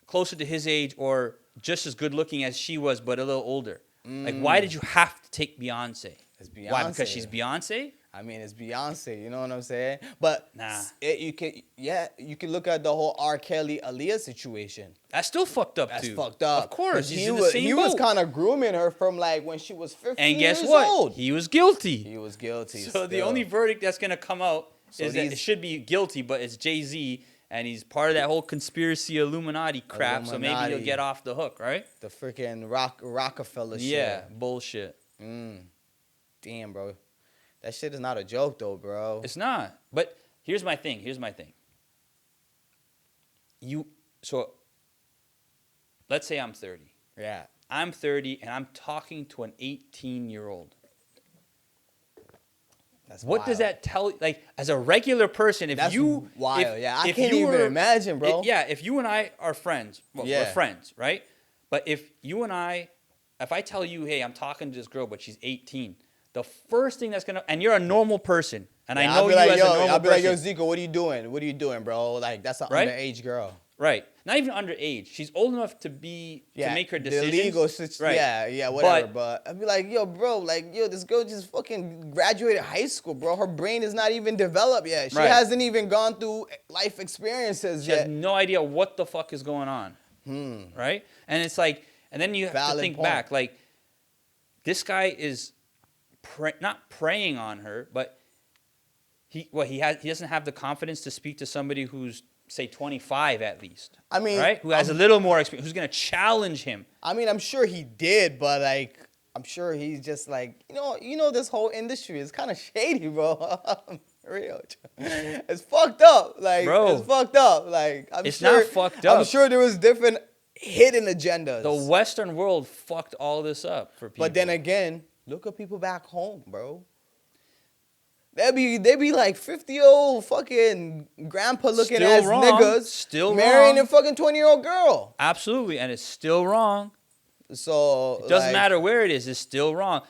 closer to his age or just as good looking as she was, but a little older. Like, why did you have to take Beyonce? It's Beyonce. Why? Because she's Beyonce? I mean, it's Beyonce. You know what I'm saying? But Nah. you can look at the whole R. Kelly Aaliyah situation. That's still fucked up, That's too. fucked up. Of course. 'Cause He's he in the was same he was boat. kind of grooming her from like when she was 15 And guess years what? old. He was guilty. He was guilty. So the still. only verdict that's going to come out So is that these- it should be guilty, but it's Jay-Z, and he's part of that whole conspiracy Illuminati crap, so maybe Illuminati. he'll get off the hook, right? the freaking Rockefeller shit. Yeah, bullshit. Damn, bro. That shit is not a joke though, bro. It's not. But here's my thing. So let's say I'm 30. Yeah. I'm 30 and I'm talking to an 18-year-old. That's What does wild. that tell? Like, as a regular person, if That's you wild. if- Yeah, I if can't you even were- imagine, bro. if you and I are friends, well, Yeah. we're friends, right? But if you and if I tell you, hey, I'm talking to this girl, but she's 18, the first thing that's gonna, and you're a normal person, and Yeah, I know I'll be you like, as yo, a normal I'll be person, like, yo, Zico, what are you doing? What are you doing, bro? Like, that's an Right? underage girl. right? Not even underage. She's old enough to make her decisions. The legal Right. Yeah, whatever. But I'd be like, yo, bro, like, yo, this girl just fucking graduated high school, bro. Her brain is not even developed yet. She Right. hasn't even gone through life experiences She has yet. no idea what the fuck is going on. Right? And it's like, and then you have to Valid think point. back, like, this guy is not preying on her, but he doesn't have the confidence to speak to somebody who's, say, 25 at least. I mean, right? Who has a little more experience, who's going to challenge him. I mean, I'm sure he did, but like, I'm sure he's just like, you know, this whole industry is kind of shady, bro. Real. It's fucked up. Like, Bro. it's fucked up. Like, It's sure, not fucked up. I'm sure there was different hidden agendas. The Western world fucked all this up for people. But then again, look at people back home, bro. They be like 50-year-old fucking grandpa looking Still ass wrong. niggas Still marrying wrong. a fucking 20-year-old girl. Absolutely, and it's still wrong. So It doesn't matter where it is, it's still wrong.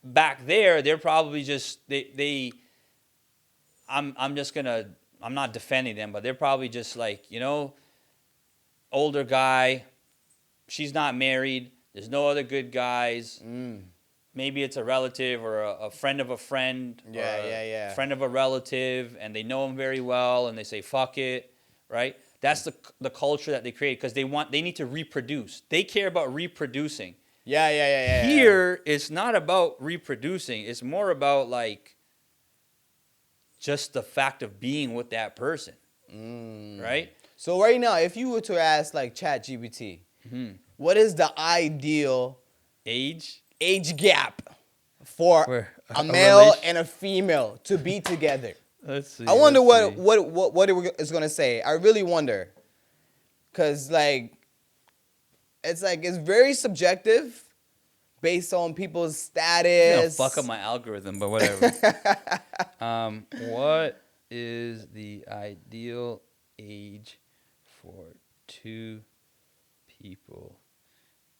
Back there, they're probably just I'm not defending them, but they're probably just like, older guy, she's not married, there's no other good guys. Maybe it's a relative or a friend of a friend. Yeah. Friend of a relative, and they know him very well, and they say, fuck it, right? That's the culture that they create because they need to reproduce. They care about reproducing. Yeah. Here, it's not about reproducing. It's more about, like, just the fact of being with that person, right? So right now, if you were to ask like ChatGPT, what is the ideal Age gap for a male relation- and a female to be together. Let's see. I wonder let's what see. it's gonna say. I really wonder, cause like it's very subjective, based on people's It's gonna status. fuck up my algorithm, but whatever. What is the ideal age for two people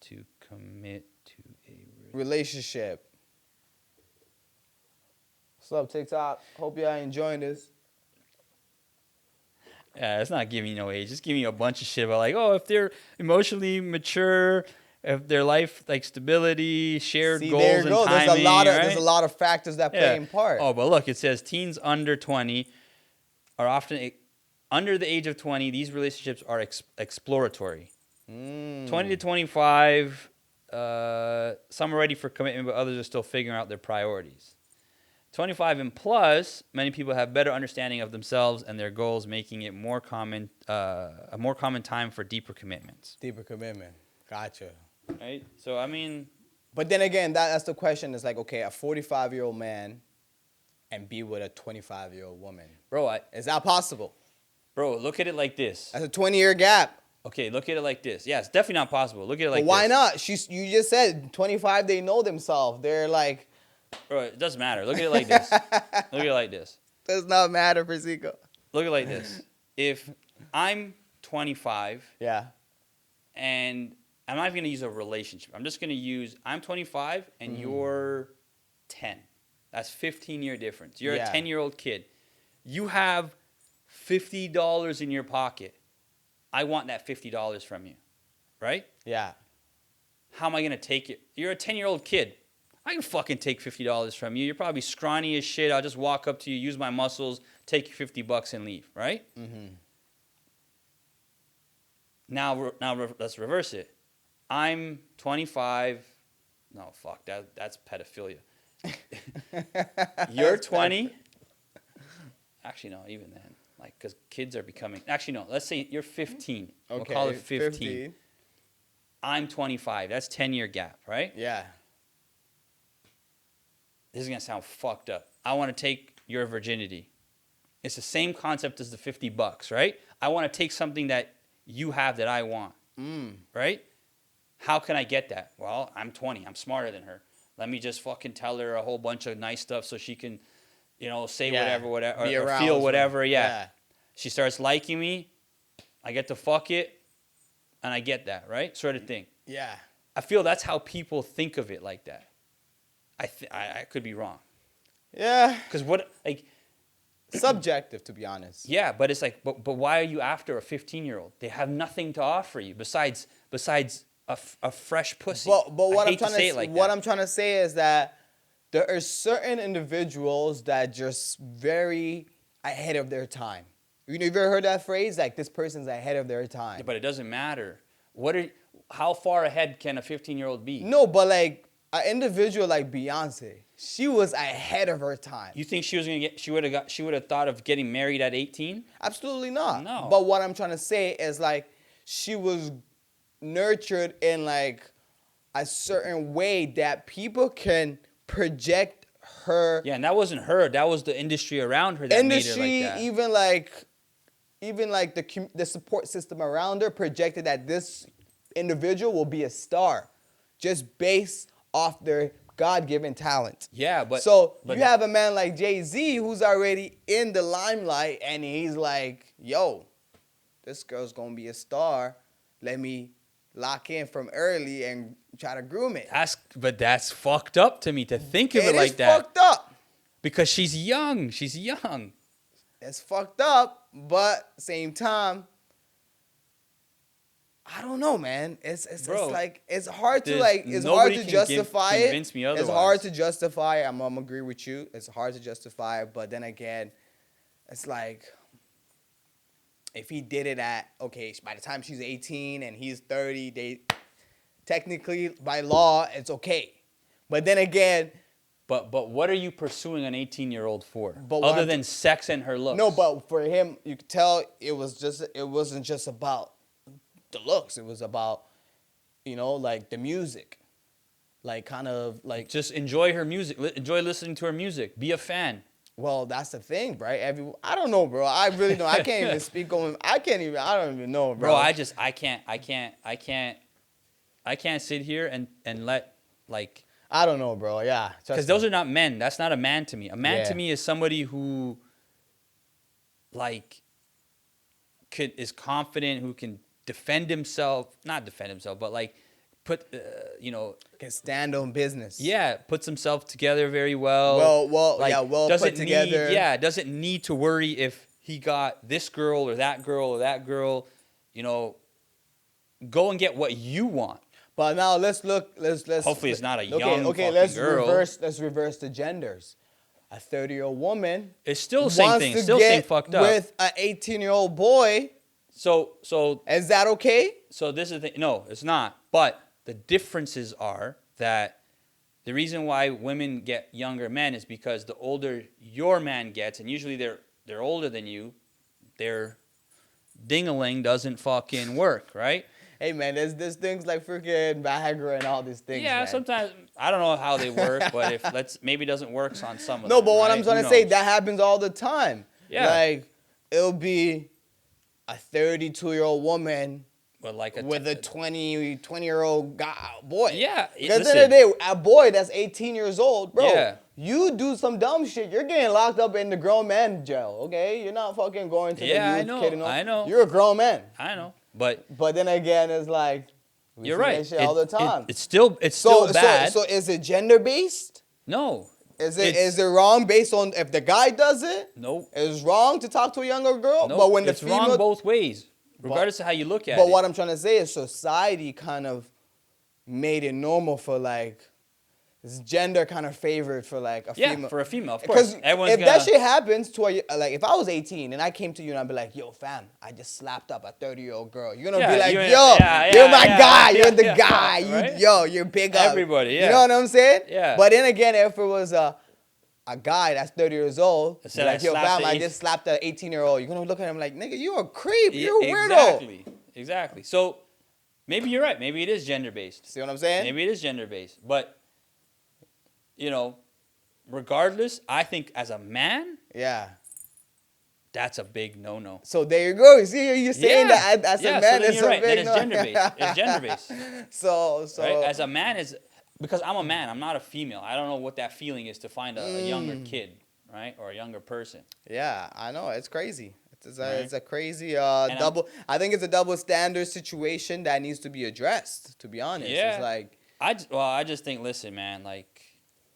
to commit to a Relationship. What's up, TikTok? Hope y'all enjoying this. Yeah, it's not giving you no age. It's giving you a bunch of shit about like, oh, if they're emotionally mature, if their life like stability, shared See, goals there you and go. timing. There's a lot of factors that play in part. Oh, but look, it says teens under 20 are often under the age of 20. These relationships are exploratory. 20 to 25, some are ready for commitment, but others are still figuring out their priorities. 25 and plus, many people have better understanding of themselves and their goals, making it a more common time for deeper commitments. Deeper commitment. Gotcha. Right? So, I mean... But then again, that's the question. It's like, okay, a 45-year-old man and be with a 25-year-old woman. Bro, is that possible? Bro, look at it like this. That's a 20-year gap. Okay, look at it like this. Yeah, it's definitely not possible. Look at it like but why this. not? You just said 25, they know themselves. They're like... Bro, it doesn't matter. Look at it like this. Look at it like this. Does not matter for Zico. Look at it like this. If I'm 25, yeah, and I'm not even going to use a relationship. I'm just going to use I'm 25 and you're 10. That's 15-year difference. You're a 10-year-old kid. You have $50 in your pocket. I want that $50 from you, right? Yeah. How am I going to take it? You're a 10-year-old kid. I can fucking take $50 from you. You're probably scrawny as shit. I'll just walk up to you, use my muscles, take your $50 and leave, right? Mm-hmm. Now let's reverse it. I'm 25. No, fuck, that's pedophilia. You're 20. Actually, no, even then. Like, because kids are becoming... Actually, no, let's say you're 15. Okay, we'll call it 15. I'm 25. That's 10-year gap, right? Yeah. This is going to sound fucked up. I want to take your virginity. It's the same concept as the $50, right? I want to take something that you have that I want, right? How can I get that? Well, I'm 20. I'm smarter than her. Let me just fucking tell her a whole bunch of nice stuff so she can, say whatever, or feel whatever. Yeah. She starts liking me. I get to fuck it, and I get that, right? Sort of thing. Yeah. I feel that's how people think of it like that. I could be wrong. Yeah. Because subjective, to be honest. Yeah, but it's like, but why are you after a 15-year-old? They have nothing to offer you besides a fresh pussy. But what I'm trying to say is that there are certain individuals that just very ahead of their time. You ever heard that phrase? Like, this person's ahead of their time. Yeah, but it doesn't matter. How far ahead can a 15-year-old be? No, but like an individual like Beyonce, she was ahead of her time. You think she would have thought of getting married at 18? Absolutely not. No. But what I'm trying to say is like she was nurtured in like a certain way that people can project her. Yeah, and that wasn't her. That was the industry around her that made her like that. Even like the support system around her projected that this individual will be a star just based off their God-given talent. Yeah, but you have a man like Jay-Z who's already in the limelight and he's like, yo, this girl's gonna be a star. Let me lock in from early and try to groom it. That's fucked up to me to think of it like that. It is fucked up. Because she's young. She's young. It's fucked up, but same time, I don't know, man. It's hard to justify it. Convince me otherwise. It's hard to justify it. I'm gonna agree with you. It's hard to justify it, but then again, it's like if he did it by the time she's 18 and he's 30, they technically by law it's okay. But then again, but what are you pursuing an 18-year-old for? Other than sex and her looks? No, but for him, you could tell it wasn't just about the looks. It was about, like the music. like kind of like. Just enjoy her music. Enjoy listening to her music. Be a fan. Well, that's the thing, right? I don't know, bro. I really don't. I can't even speak on. I don't even know, bro. Bro, I can't sit here and let like. I don't know, bro. Yeah, because those are not men. That's not a man to me. A man to Yeah. me is somebody who, like, is confident, who can defend himself. Not defend himself, but like, can stand on business. Yeah, puts himself together very well. Well, like, yeah, well doesn't put together. doesn't need to worry if he got this girl or that girl or that girl. You know, go and get what you want. But now let's look. Let's. Hopefully, it's not a young Okay. fucking Let's girl. Let's reverse the genders. A 30-year-old woman. It's still the same thing. To still get same fucked up. With an 18-year-old boy. So is that okay? So this is the thing. No, it's not. But the differences are that the reason why women get younger men is because the older your man gets, and usually they're older than you, their ding-a-ling doesn't fucking work, right? Hey man, there's things like freaking Viagra and all these things. Yeah, man. sometimes I don't know how they work, but maybe it doesn't work on some of them. No, but what right? I'm trying to say, that happens all the time. Yeah. Like it'll be a 32-year-old woman But like with a 20-year-old boy. Yeah. Because at the end of the day, a boy that's 18 years old, bro, Yeah. you do some dumb shit, you're getting locked up in the grown man jail, okay? You're not fucking going to the youth kid. I know. You're a grown man. I know. But then again, it's like, we you're see right. that shit all the time. It's still bad. So is it gender-based? No. Is it wrong based on if the guy does it? Nope. It's wrong to talk to a younger girl? Nope. But when the it's female, wrong both ways, regardless of how you look at it. But what I'm trying to say is society kind of made it normal for like this gender kind of favored for like a female. Yeah, for a female, of course. Because if that shit happens to like if I was 18 and I came to you and I'd be like, yo, fam, I just slapped up a 30-year-old girl. You're gonna be like, you're my guy. You're the guy. Right? You're big up. Everybody, yeah. You know what I'm saying? Yeah. But then again, if it was a guy that's 30 years old, Said like, I yo, slapped fam, the I 18 just slapped an 18-year-old. You're gonna look at him like, nigga, you're a creep. You're a weirdo. Exactly. So maybe you're right. Maybe it is gender-based. See what I'm saying? Maybe it is gender-based. But, you know, regardless, I think as a man, Yeah. that's a big no-no. So there you go. You see, you're saying that as a man, so then it's you're a right. big Then it's gender-based. It's gender-based. So Right? As a man, because I'm a man, I'm not a female. I don't know what that feeling is to find a younger kid, right, or a younger person. Yeah, I know. It's crazy. It's Right. a crazy double. I think it's a double standard situation that needs to be addressed. To be honest, Yeah. It's like. I just think, listen, man,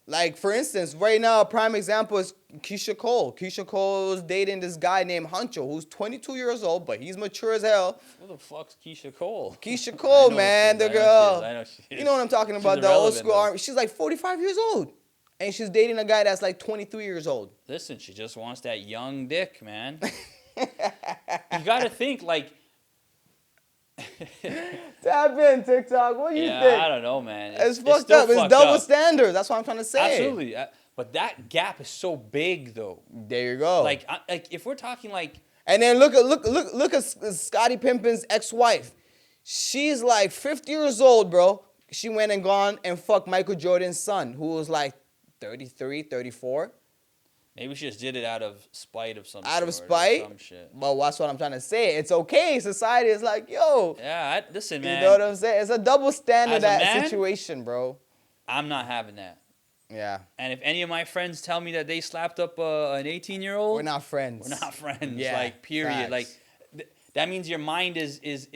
Like, for instance, right now, a prime example is Keisha Cole. Keisha Cole is dating this guy named Huncho, who's 22 years old, but he's mature as hell. who the fuck's Keisha Cole? Keisha Cole, man, the girl. I know she is. You know what I'm talking about, She's the old irrelevant, school though. army. She's like 45 years old. And she's dating a guy that's like 23 years old. Listen, she just wants that young dick, man. You got to think, like... Tap in, TikTok. What do you think? I don't know, man. It's fucked still up. It's fucked double up. standards. That's what I'm trying to say. Absolutely. But that gap is so big, though. There you go. Like if we're talking like... And then look at Scottie Pippen's ex-wife. She's like 50 years old, bro. She went and gone and fucked Michael Jordan's son, who was like 33, 34. Maybe she just did it out of spite of some Out of sort or spite? some shit. But that's what I'm trying to say. It's okay. Society is like, yo. Yeah, listen, man. You know what I'm saying? It's a double standard As a man, situation, bro. I'm not having that. Yeah. And if any of my friends tell me that they slapped up an 18-year-old, We're not friends. We're not friends. Yeah, Like, period. facts. Like, that means your mind is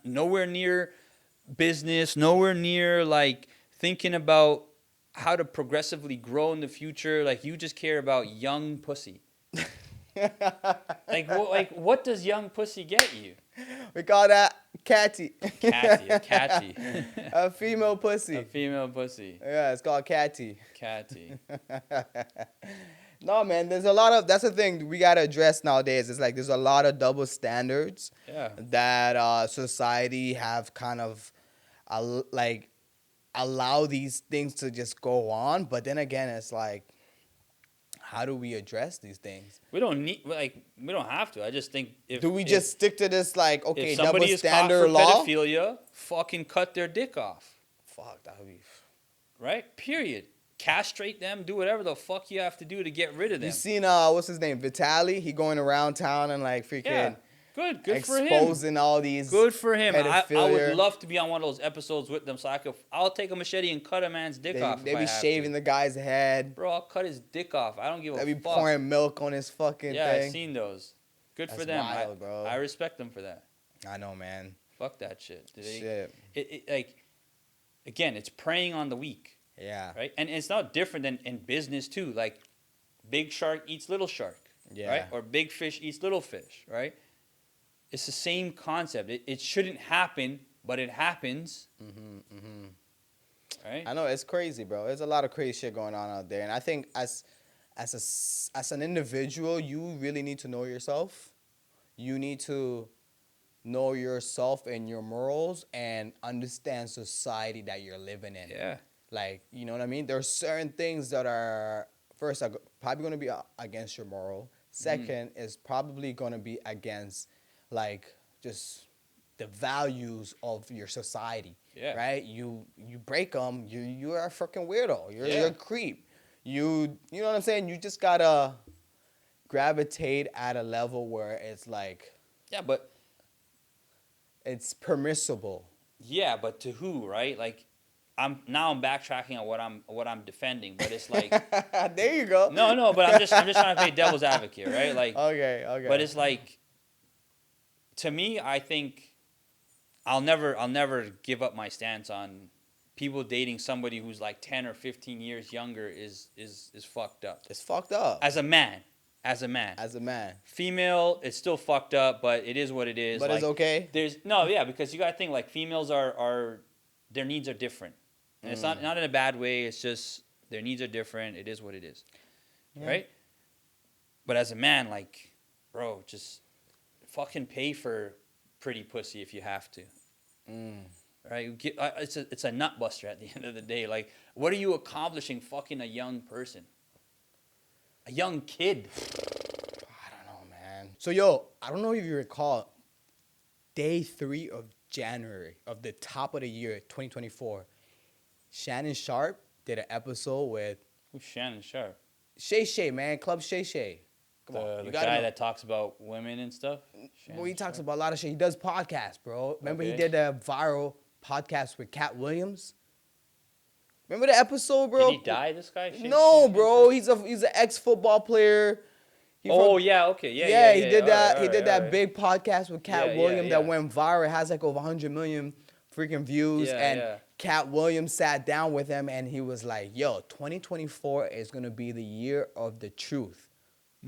nowhere near business, nowhere near like thinking about how to progressively grow in the future. Like, you just care about young pussy. What does young pussy get you? We call that catty. Catty. A female pussy. A female pussy. Yeah, it's called catty. Catty. No, man, that's the thing we got to address nowadays. It's like there's a lot of double standards that society have kind of allow these things to just go on. But then again, it's like, how do we address these things? We don't have to. I just think do we just stick to this like, okay, if double somebody is caught standard for law? pedophilia, fucking cut their dick off. fuck, that would be. Right? Period. Castrate them. Do whatever the fuck you have to do to get rid of them. You seen what's his name, Vitaly? He going around town and like freaking Yeah. Good for him. exposing all these. Good for him. I pedophilia. would love to be on one of those episodes with them, so I'll take a machete and cut a man's dick off. They if I be have shaving to. the guy's head. Bro, I'll cut his dick off. I don't give a They be fuck. pouring milk on his fucking Yeah, thing. I've seen those. Good for That's them. wild, bro. I respect them for that. I know, man. Fuck that shit. Shit. Like, again, it's preying on the weak, Yeah. right? And it's not different than in business too. Like, big shark eats little shark, Yeah. right? Or big fish eats little fish, right? It's the same concept. It shouldn't happen, but it happens. Right? I know, it's crazy, bro. There's a lot of crazy shit going on out there, and I think as an individual, you really need to know yourself. You need to know yourself and your morals and understand society that you're living in. Yeah. Like, you know what I mean? There are certain things that are, first, are probably going to be against your moral. Second, is probably going to be against, like, just the values of your society. Yeah. Right? You break them, you are a freaking weirdo. You're a creep. You know what I'm saying? You just got to gravitate at a level where it's like, Yeah, but it's permissible. yeah, but to who, right? Like, I'm backtracking on what I'm defending, but it's like There you go. no, but I'm just trying to play devil's advocate, right? Like, Okay. but it's like, to me, I think I'll never give up my stance on people dating somebody who's like 10 or 15 years younger is fucked up. It's fucked up. As a man. Female, it's still fucked up, but it is what it is. But like, it's okay. Because you gotta think, like, females are their needs are different. And it's not in a bad way, it's just their needs are different. It is what it is. Yeah. Right? But as a man, like, bro, just fucking pay for pretty pussy if you have to. Right? It's a nut buster at the end of the day. Like, what are you accomplishing fucking a young person? A young kid. I don't know, man. So, yo, I don't know if you recall, day 3 of January of the top of the year, 2024, Shannon Sharp did an episode with Who's Shannon Sharp? Shay, man. Club Shay. Come on. The You gotta guy know. that talks about women and stuff? Well, he talks Sharp? about a lot of shit. He does podcasts, bro. Remember he Okay. did a viral podcast with Cat Williams? Remember the episode, bro? Did he die, this guy? No, bro. He's an ex-football player. Okay. He did that. He did that big podcast with Cat Yeah, Williams yeah. that went viral. It has like over 100 million freaking views. And Cat Williams sat down with him and he was like, yo, 2024 is going to be the year of the truth. I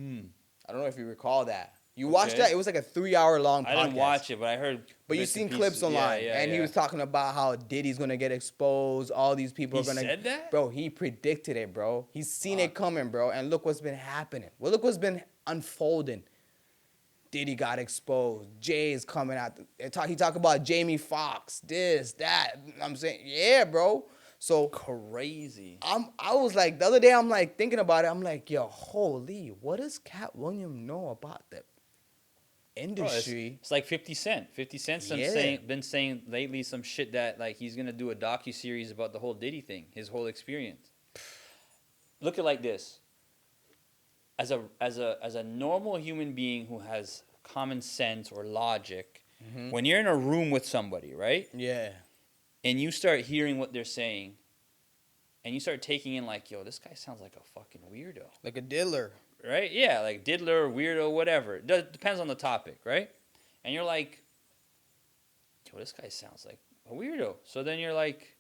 don't know if you recall that. You watched that? It was like a 3-hour long podcast. I didn't watch it, but I heard. But you've bits and seen clips pieces. online. Yeah, and he was talking about how Diddy's going to get exposed. All these people He are going to. said that? Bro, he predicted it, bro. He's seen it coming, bro. And look what's been happening. Well, look what's been unfolding. Diddy got exposed. Jay is coming out. He talk about Jamie Foxx, this, that. I'm saying, yeah, bro. So Crazy. I was like, the other day, I'm like thinking about it. I'm like, yo, holy, what does Cat Williams know about the industry? Bro, it's like 50 Cent. 50 Cent's been saying lately some shit that, like, he's gonna do a docuseries about the whole Diddy thing, his whole experience. Look at it like this. As a normal human being who has common sense or logic, when you're in a room with somebody, right? Yeah. And you start hearing what they're saying, and you start taking in, like, yo, this guy sounds like a fucking weirdo. Like a diddler. Right? Yeah, like diddler, weirdo, whatever. It depends on the topic, right? And you're like, yo, this guy sounds like a weirdo. So then you're like,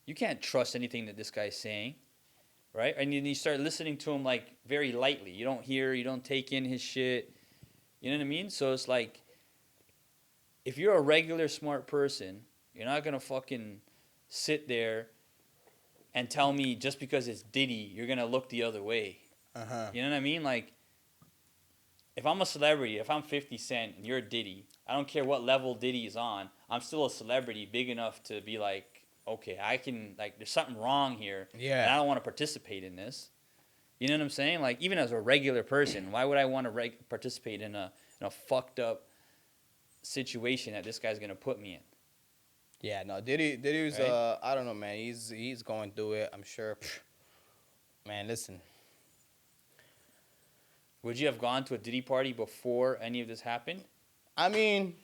you can't trust anything that this guy's saying, right? And then you start listening to him, like, very lightly. You don't take in his shit. You know what I mean? So it's like, if you're a regular smart person, you're not going to fucking sit there and tell me just because it's Diddy, you're going to look the other way. You know what I mean? Like, if I'm a celebrity, if I'm 50 Cent and you're Diddy, I don't care what level Diddy is on, I'm still a celebrity big enough to be like, okay, I can, like, there's something wrong here. Yeah. And I don't want to participate in this. You know what I'm saying? Like, even as a regular person, why would I want to participate in a fucked up situation that this guy's going to put me in? Yeah, no, Diddy's Right? I don't know, man. He's going through it. I'm sure. Man, listen. Would you have gone to a Diddy party before any of this happened? I mean,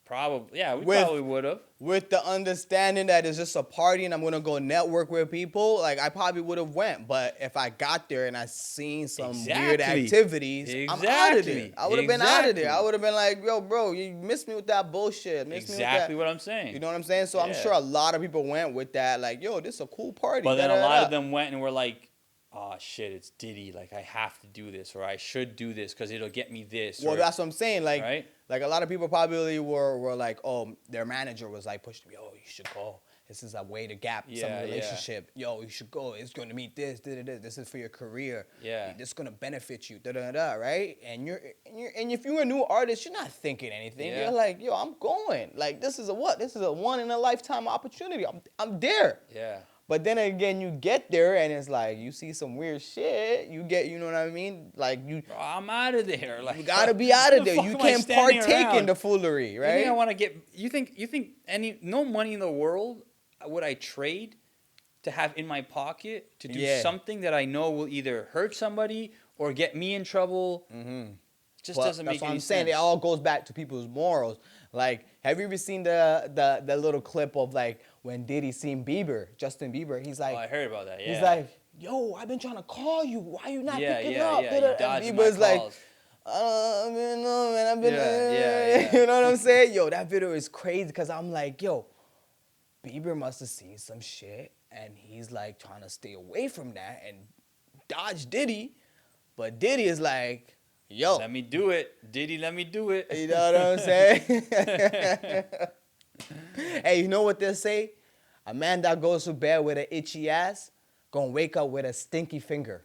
Probably. Yeah, we with probably would have. with the understanding that it's just a party and I'm gonna go network with people, like I probably would have went. But if I got there and I seen some weird Exactly. activities, I'm out of there. Exactly. I would have been out of there. I Exactly. would have been like, yo, bro, you missed me with that bullshit. Missed me with Exactly that. what I'm saying. You know what I'm saying? So I'm Yeah. sure a lot of people went with that, like, yo, this is a cool party. But then a da, da, lot da. of them went and were like, "Oh shit, it's Diddy. Like I have to do this, or I should do this because it'll get me this." Well, or, that's what I'm saying. Like, right? like a lot of people probably were like, oh, their manager was like pushing me, yo, you should go. This is a way to gap some Yeah, yeah. relationship. Yo, you should go. It's going to meet this, da, da, da. This is for your career. Yeah. This is going to benefit you, da, da, da, right? And if you're a new artist, you're not thinking anything. Yeah. You're like, yo, I'm going. Like, this is a what? This is a one in a lifetime opportunity. I'm there. Yeah. But then again, you get there and it's like you see some weird shit. You know what I mean? Like you Bro, I'm out of there. Like you gotta be out of the there. fuck You am I can't standing partake in around? the foolery, You right? think I want to get? You think any no money in the world would I trade to have in my pocket to do Yeah. something that I know will either hurt somebody or get me in trouble? Mm-hmm. Just Well, doesn't that's make what any I'm saying. sense. It all goes back to people's morals. Like, have you ever seen the little clip of like when Diddy seen Justin Bieber? He's like, Oh, I heard about that. Yeah. he's like, yo, I've been trying to call you. Why you not yeah, picking yeah, up? yeah. Da-da. You dodging And my Bieber's like, calls. I've been, no, man, I've been, Yeah. you know what I'm saying? Yo, that video is crazy because I'm like, yo, Bieber must have seen some shit and he's like trying to stay away from that and dodge Diddy. But Diddy is like, yo, Let me do it, Diddy. Let me do it. you know what I'm saying? Hey, you know what they say? A man that goes to bed with an itchy ass gonna wake up with a stinky finger.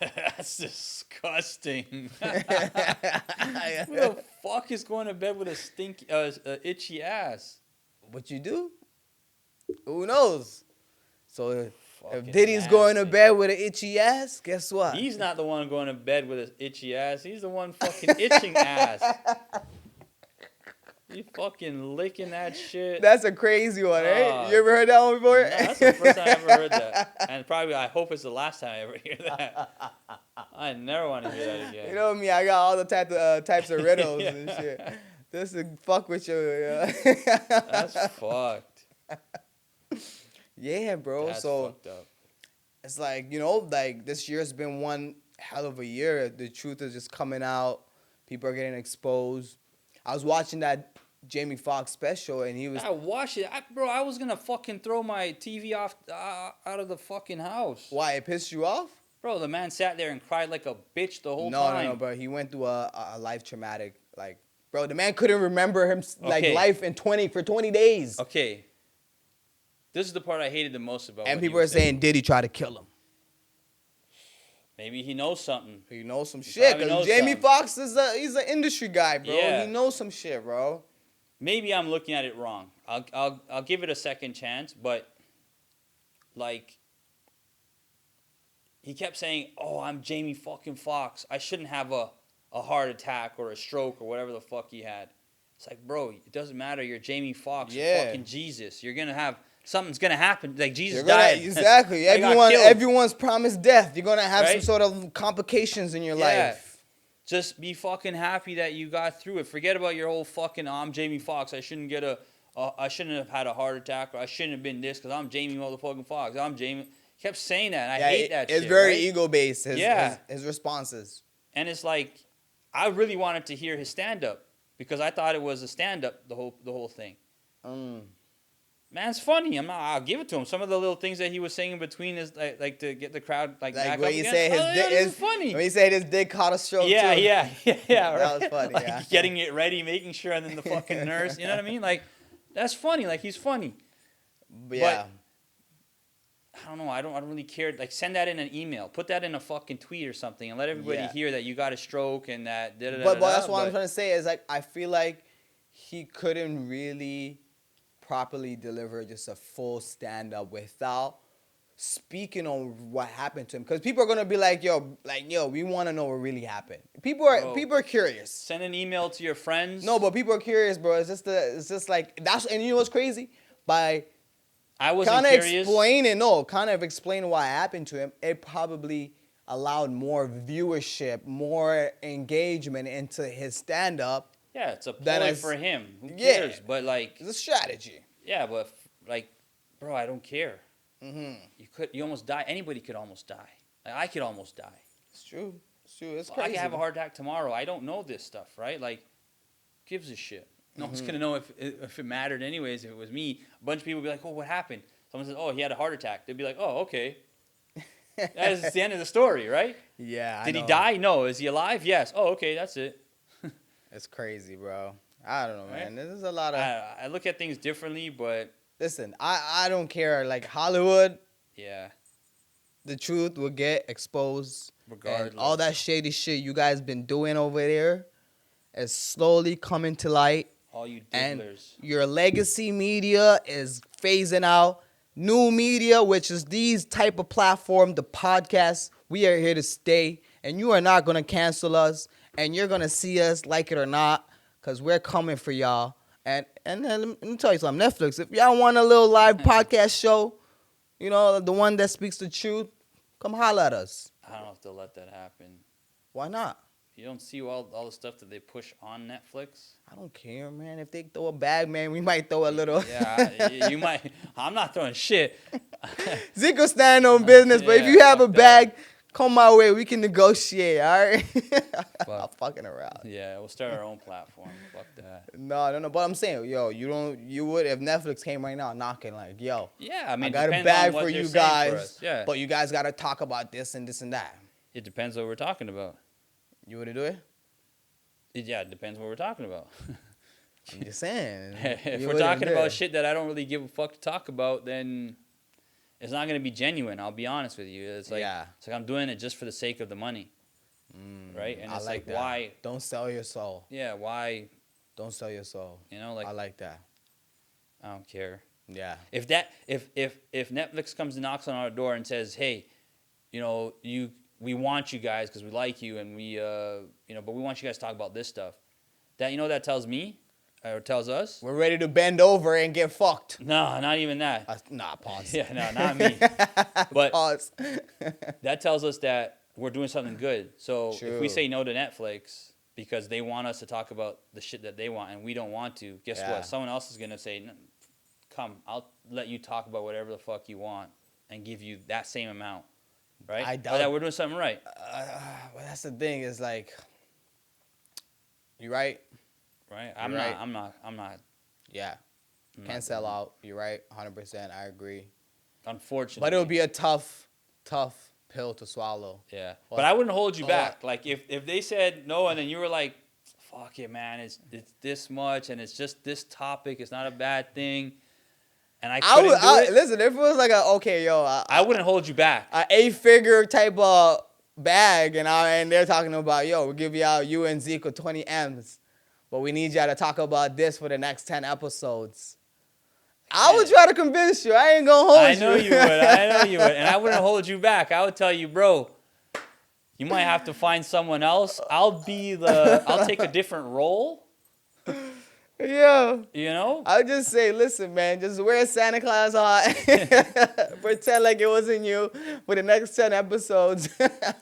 That's disgusting. Who the fuck is going to bed with a stinky, itchy ass? What you do? Who knows? So if Fucking Diddy's going to nasty. bed with an itchy ass, guess what? He's not the one going to bed with an itchy ass. He's the one fucking itching ass. You fucking licking that shit. That's a crazy one, eh? Ah. You ever heard that one before? No, that's the first time I ever heard that. And probably, I hope it's the last time I ever hear that. I never want to hear that again. You know me, I got all the types of riddles Yeah. and shit. This is fuck with you. That's fucked. Yeah, bro. That's so fucked up. it's like, you know, like this year's been one hell of a year. The truth is just coming out. People are getting exposed. I was watching that Jamie Foxx special and he was I watched it. Bro, I was going to fucking throw my TV off out of the fucking house. why it pissed you off? Bro, the man sat there and cried like a bitch the whole No, time. no, bro. He went through a life traumatic, like, bro, the man couldn't remember him like Okay. life for 20 days. Okay. This is the part I hated the most about And what he people are was saying. saying Diddy tried to kill him. Maybe he knows something. He knows some He shit. probably Cause knows Jamie something. Foxx he's an industry guy, bro. Yeah. He knows some shit, bro. Maybe I'm looking at it wrong. I'll give it a second chance, but like he kept saying, "Oh, I'm Jamie fucking Foxx. I shouldn't have a heart attack or a stroke or whatever the fuck he had." It's like, bro, it doesn't matter. You're Jamie Foxx. Yeah. You're fucking Jesus. You're gonna have something's gonna happen. Like Jesus You're gonna, died. exactly. He got killed. Everyone's promised death. You're gonna have some Right? sort of complications in your Yeah. life. Just be fucking happy that you got through it. Forget about your whole fucking, I'm Jamie Foxx. I shouldn't I shouldn't have had a heart attack, or I shouldn't have been this because I'm Jamie motherfucking Foxx. I'm Jamie. He kept saying that. And I hate that It's shit. very right? ego based. Yeah. His responses. And it's like, I really wanted to hear his stand up because I thought it was a stand up the whole thing. Man, it's funny. I'll give it to him. Some of the little things that he was saying in between is like to get the crowd Like back when up he again. said his Oh, dick yeah, is this funny. When he said his dick caught a stroke Yeah, too. yeah. That was right? funny, Like yeah. getting it ready, making sure, and then the fucking nurse. You know what I mean? Like, that's funny. Like, he's funny. But yeah. I don't know. I don't really care. Like, send that in an email. Put that in a fucking tweet or something, and let everybody Yeah. hear that you got a stroke and that. But that's what I'm trying to say is like I feel like he couldn't really properly deliver just a full stand up without speaking on what happened to him, because people are gonna be like, yo, we want to know what really happened. People are curious. Send an email to your friends. No, but people are curious, bro. It's just like that's, and you know what's crazy? By I wasn't kind of curious. explaining what happened to him, it probably allowed more viewership, more engagement into his stand-up. Yeah, it's a ploy for him. Who Yeah. cares? But like, It's a strategy. yeah, but like, bro, I don't care. Mm-hmm. You almost die. Anybody could almost die. Like, I could almost die. It's true. It's true. It's I crazy. could have a heart attack tomorrow. I don't know this stuff, right? Like, gives a shit. No one's gonna know if it mattered anyways. If it was me, a bunch of people would be like, "Oh, what happened?" Someone says, "Oh, he had a heart attack." They'd be like, "Oh, okay." That's the end of the story, right? Yeah. Did he die? No. Is he alive? Yes. Oh, okay. That's it. It's crazy, bro. I don't know, Right? man. This is a lot of. I look at things differently, but Listen, I don't care. Like Hollywood, yeah, the truth will get exposed. regardless. And all that shady shit you guys been doing over there is slowly coming to light. All you And diddlers. your legacy media is phasing out. New media, which is these type of platform, the podcast, we are here to stay. And you are not going to cancel us. And you're going to see us, like it or not, because we're coming for y'all. And then let me tell you something. Netflix, if y'all want a little live podcast show, you know, the one that speaks the truth, come holler at us. I don't know if they'll let that happen. Why not? You don't see all the stuff that they push on Netflix? I don't care, man. If they throw a bag, man, we might throw a little. Yeah, you might. I'm not throwing shit. Zico stand on business, but if Yeah, you have a fuck bag, come my way. We can negotiate, all right? I'm Fuck. fucking around. Yeah, we'll start our own platform. Fuck that. No. But I'm saying, yo, you would, if Netflix came right now knocking, like, yo, Yeah, I mean, I got a depends bag on what for they're you saying guys, for us. Yeah, but you guys got to talk about this and this and that. it depends what we're talking about. You would do it? Yeah, it depends what we're talking about. I'm just saying. If You we're wouldn't talking do about it. shit that I don't really give a fuck to talk about, then it's not gonna be genuine. I'll be honest with you. It's like Yeah. it's like I'm doing it just for the sake of the money, right? And I it's like that. why? Don't sell your soul. Yeah, why? Don't sell your soul. You know, like I like that. I don't care. Yeah. If Netflix comes and knocks on our door and says, "Hey, you know, we want you guys because we like you and we but we want you guys to talk about this stuff," that that tells me or tells us. We're ready to bend over and get fucked. No, not even that. Nah, pause. Yeah, no, not me. But Pause. that tells us that we're doing something good. So if True. we say no to Netflix because they want us to talk about the shit that they want and we don't want to, guess Yeah. what? Someone else is gonna say, "Come, I'll let you talk about whatever the fuck you want and give you that same amount." Right? I Or doubt- that we're doing something right. Well, that's the thing. Is like, you right? Right? You're right. I'm not. Yeah. I'm Can't not- sell out. You're right. 100%. I agree. Unfortunately. But it would be a tough pill to swallow. Yeah. Well, But I wouldn't hold you oh, back. Like if they said no and then you were like, "Fuck it, man. It's this much and it's just this topic. It's not a bad thing." And I couldn't do it. Listen, if it was like I wouldn't hold you back. a 8-figure type of bag, and they're talking about, yo, we'll give you and Zeke 20 M's, but we need y'all to talk about this for the next 10 episodes. I would try to convince you. I ain't gonna hold you. I know you would. I know you would. And I wouldn't hold you back. I would tell you, bro, you might have to find someone else. I'll take a different role. Yeah. You know? I would just say, listen, man, just wear a Santa Claus hat. Pretend like it wasn't you for the next 10 episodes.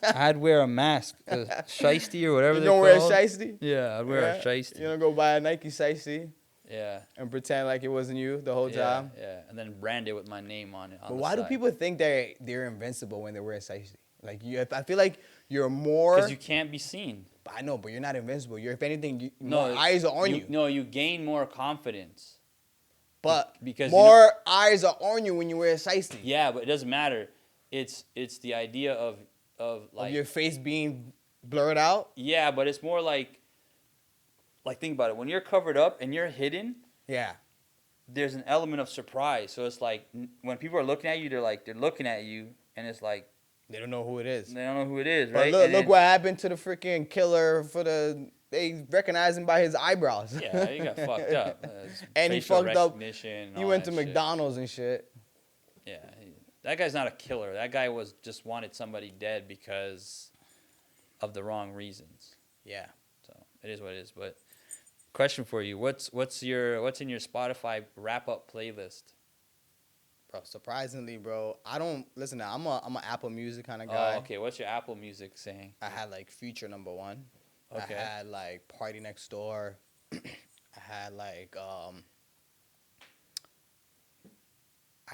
I'd wear a mask. Shiesty or whatever You they don't call wear a it. shiesty? Yeah, I'd wear a shiesty. You don't go buy a Nike shiesty Yeah. and pretend like it wasn't you the whole time. Yeah. And then brand it with my name on it. But why do people think they're invincible when they wear a shiesty? Like, I feel like you're more... Because you can't be seen. I know, but you're not invincible. You're, if anything, No, more eyes are on you. No, you gain more confidence. But because more eyes are on you when you wear a shiesty. Yeah, but it doesn't matter. It's the idea of like Of your face being blurred out. yeah, but it's more like think about it. When you're covered up and you're hidden, Yeah. there's an element of surprise. So it's like when people are looking at you, they're looking at you, and it's like They don't know who it is. they don't know who it is, But right? look, And look then- what happened to the freaking killer they recognize him by his eyebrows. Yeah, he got fucked up. And he Facial fucked up. recognition and He all went that to shit. McDonald's and shit. Yeah, That guy's not a killer. That guy was just wanted somebody dead because of the wrong reasons. Yeah. So it is what it is. But question for you: what's in your Spotify wrap up playlist? Bro, surprisingly, bro, I don't listen. I'm a Apple Music kind of guy. Oh, okay. What's your Apple Music saying? I had like Future #1. Okay. I had like Party Next Door. I had like I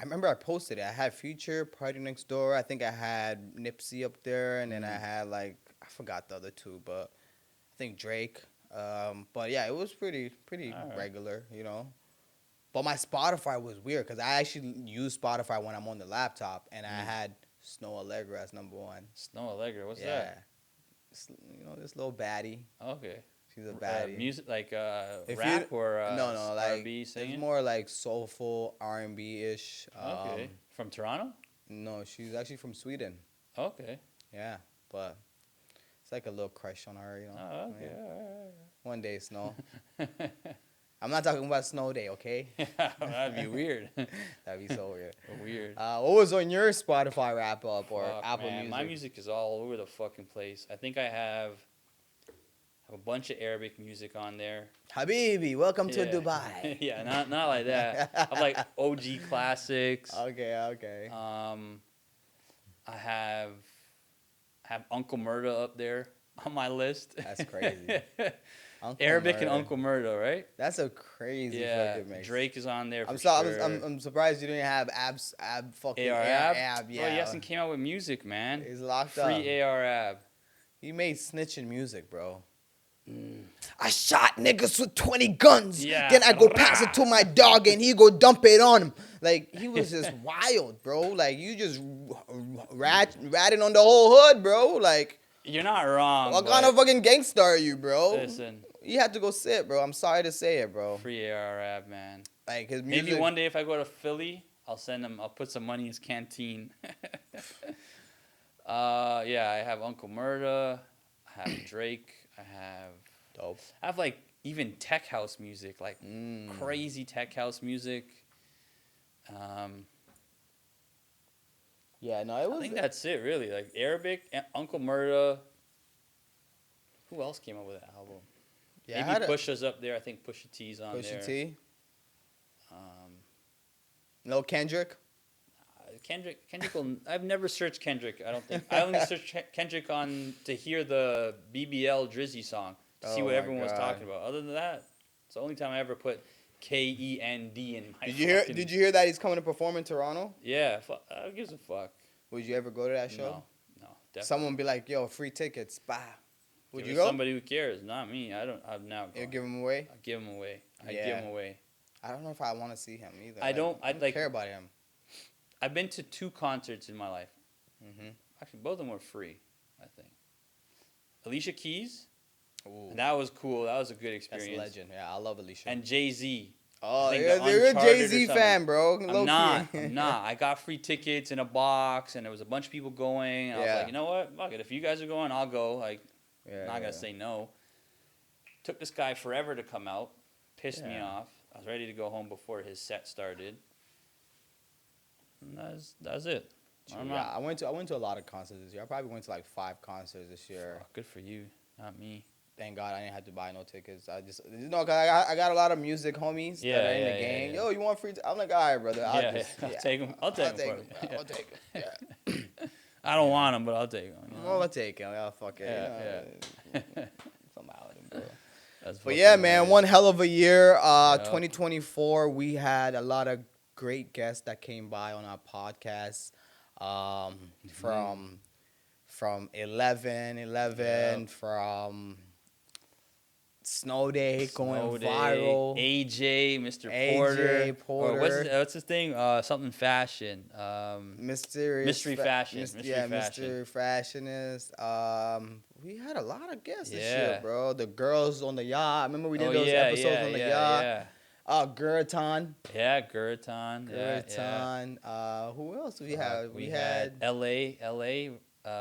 remember I posted it. I had Future, Party Next Door. I think I had Nipsey up there, and then I had like I forgot the other two, but I think Drake. But yeah, it was pretty All right. regular, you know. But my Spotify was weird because I actually use Spotify when I'm on the laptop, and I had Snow Allegra as #1. Snow Allegra. What's Yeah, that? You know, this little baddie. Okay. She's a baddie. Music like If rap you- or no, like R&B singing. it's more like soulful R&B ish. Okay. From Toronto. No, she's actually from Sweden. Okay. Yeah, but it's like a little crush on her, you know. Oh, okay. Yeah. One day, Snow. I'm not talking about Snow Day, okay? That'd be weird. That'd be so weird. Weird. What was on your Spotify wrap up or Fuck, Apple man. Music? My music is all over the fucking place. I think I have a bunch of Arabic music on there. Habibi, welcome to Yeah. Dubai. Yeah, not like that. I'm like OG classics. Okay. I have Uncle Murda up there on my list. That's crazy. Uncle Arabic and Murda. Uncle Murda, right? That's a crazy Yeah. fucking mix. Drake is on there. I'm For sorry. sure. I'm surprised you didn't have Ab fucking Ab. Yeah. Bro, he hasn't came out with music, man. He's locked Free up. Ab. He made snitching music, bro. I shot niggas with 20 guns. Yeah. Then I go pass it to my dog and he go dump it on him. Like, he was just wild, bro. Like, you just ratting on the whole hood, bro. Like, You're not wrong. what kind of fucking gangster are you, bro? Listen. You have to go sit, bro. I'm sorry to say it, bro. Free Ab, man. Like, his music. Maybe one day if I go to Philly, I'll send him. I'll put some money in his canteen. Yeah, I have Uncle Murda. I have Drake. Dope. I have like even tech house music, like crazy tech house music. Yeah, no, it was. I think that's it, really. Like Arabic, Uncle Murda. Who else came up with an album? Yeah, Maybe Pusha's up there. I think Pusha T's on there. Pusha T. No Kendrick. Kendrick will. I've never searched Kendrick. I don't think. I only searched Kendrick on to hear the BBL Drizzy song to see Oh what my everyone was God. talking about. Other than that, it's the only time I ever put KEND in my. Did you hear that he's coming to perform in Toronto? Yeah. Who gives a fuck? Would you ever go to that show? No, definitely. Someone be like, "Yo, free tickets." Bah. Would Give you it go? Somebody who cares, not me. I don't. I'm now. You Going. give him away? I give him away. I Yeah. give him away. I don't know if I want to see him either. I don't care about him. I've been to 2 concerts in my life. Mhm. Actually, both of them were free. I think. Alicia Keys. Ooh, That was cool. That was a good that's experience. a legend. Yeah, I love Alicia. And Jay-Z. oh, I think you're the a Uncharted Jay or Z something. fan, bro. I'm not. I got free tickets in a box, and there was a bunch of people going. And I was Yeah. like, you know what? Fuck it. If you guys are going, I'll go. Like, Yeah, I'm not gonna say no. Took this guy forever to come out. Pissed me Yeah. off. I was ready to go home before his set started. And that's it. True, yeah, I went to a lot of concerts this year. I probably went to like 5 concerts this year. Oh, good for you, not me. Thank God I didn't have to buy no tickets. I just cause I got a lot of music homies that are in the game. Yeah. Yo, you want free? I'm like, all right, brother. I'll Yeah, just, I'll take 'em. I'll take 'em for you. I'll take 'em. Yeah. I don't want him, but I'll take him. You know? Well, I'll take him. Yeah, fuck it. Yeah, Somehow, bro. That's But fucking yeah, man, hilarious. one hell of a year. 2024, we had a lot of great guests that came by on our podcast. From 11, from Snow Day going viral. AJ, Mr. AJ Porter. Porter. Or what's his thing? Something fashion. Mystery fashion. Mystery fashionist. We had a lot of guests this Yeah. year, bro. The girls on the yacht. Remember we did those episodes on the yacht. Yeah. Guraton. Yeah, Guraton. Yeah. Guraton. Who else we had? We had LA.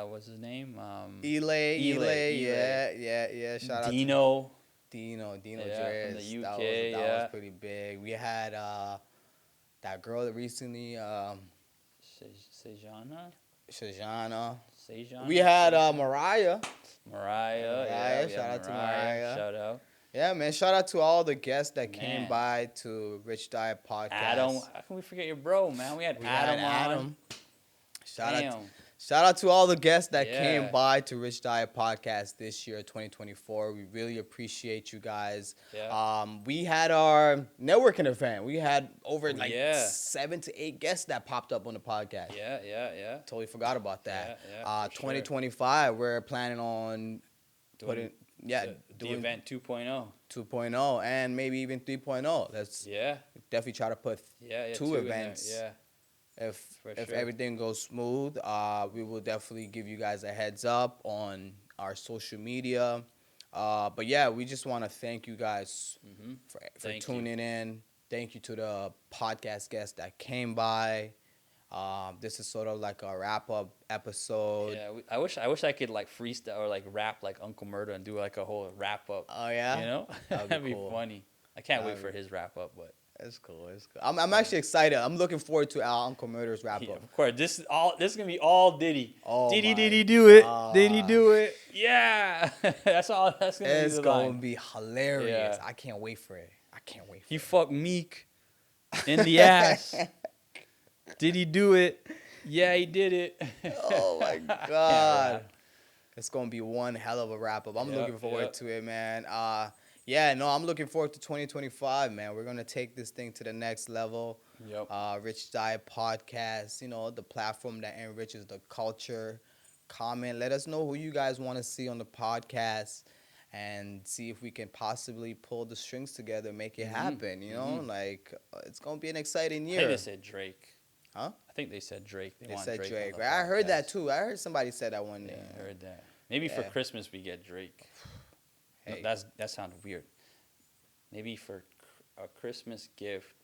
What's his name? Elay. Elay. Yeah. Shout out Dino. Dino Yeah, Drez. from the UK, that yeah. was pretty big. We had that girl that recently Sejana. Shajana. Sejana. We had Sejana? Mariah. Mariah. Yeah, Mariah, we shout had out to Mariah. Shout out. Yeah, man. Shout out to all the guests that came Man. by to Richdiet Podcast. Adam. How can we forget your bro, man? We had We Adam had on. Adam. Shout out. Damn. Shout out to all the guests that Yeah. came by to Richdiet Podcast this year, 2024. We really appreciate you guys. Yeah. We had our networking event. We had over like Yeah. 7 to 8 guests that popped up on the podcast. Yeah. Totally forgot about that. Yeah, for sure. 2025, we're planning on Doing the doing event 2.0. 2.0 and maybe even 3.0. Let's Yeah. definitely try to put Yeah. two two in there. events. Yeah. If For if sure. everything goes smooth, we will definitely give you guys a heads up on our social media. But yeah, we just want to thank you guys for Thank tuning in. Thank you to the podcast guests that came by. This is sort of like a wrap up episode. Yeah, I wish I could like freestyle or like rap like Uncle Murda and do like a whole wrap up. Oh yeah, You know, That'd be cool. funny. I can't wait That'd for his wrap up, but it's cool. It's cool. I'm actually excited. I'm looking forward to our Uncle Murder's wrap yeah, up. of course this is gonna be all Diddy. Oh Diddy, my Diddy, do it. gosh. Diddy, do it. Yeah, that's all. That's gonna It's be the gonna line. be hilarious. Yeah. I can't wait for it. I can't wait for He it. fucked Meek in the ass. Did he do it? Yeah, he did it. Oh my god. It's gonna be one hell of a wrap up. I'm Yep, looking forward yep. to it, man. Yeah, no, I'm looking forward to 2025, man. We're gonna take this thing to the next level. Yep. Richdiet Podcast, the platform that enriches the culture. Comment, let us know who you guys want to see on the podcast, and see if we can possibly pull the strings together, make it happen. Like it's gonna be an exciting I think year. they said Drake. Huh? I think they said Drake. They want said Drake. on the I heard that podcast. too. I heard somebody said that one Yeah, day. I heard that. Maybe for Yeah. Christmas we get Drake. No, Hey. that sounded weird. Maybe for a Christmas gift,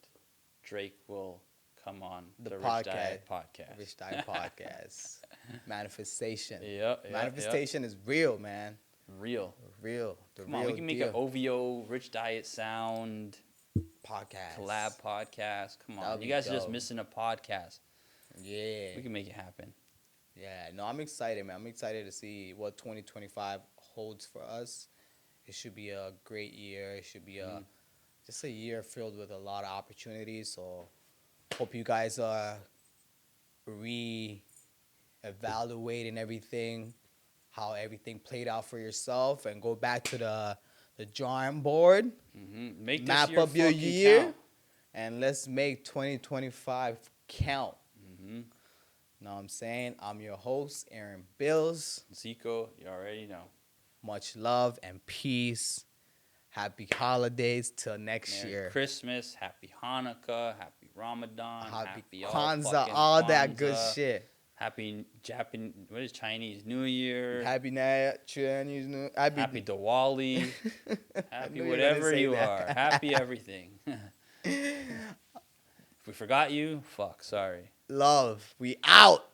Drake will come on The the Rich podcast. Diet podcast. Richdiet Podcast. Manifestation. Yep. Manifestation is real, man. Real. Real. The Come real on, we can make deal. an OVO Rich Diet sound Podcast. collab podcast. Come on, That'd you be guys are just dope. missing a podcast. Yeah. We can make it happen. Yeah. No, I'm excited, man. I'm excited to see what 2025 holds for us. It should be a great year. It should be just a year filled with a lot of opportunities. So hope you guys are re-evaluating everything, how everything played out for yourself, and go back to the drawing board. Make this Map year up your fucking year, count. and let's make 2025 count. Mhm. Know what I'm saying? I'm your host, Aaron Bills. Zico, you already know. Much love and peace. Happy holidays till next Merry year. Christmas, Happy Hanukkah, Happy Ramadan, Happy all Kwanzaa, fucking all that good Kwanzaa, shit. Happy what is Chinese New Year? Happy Chinese New Happy Diwali. Happy knew you were gonna whatever say you that. are. Happy everything. If we forgot you, fuck, sorry. love. We out.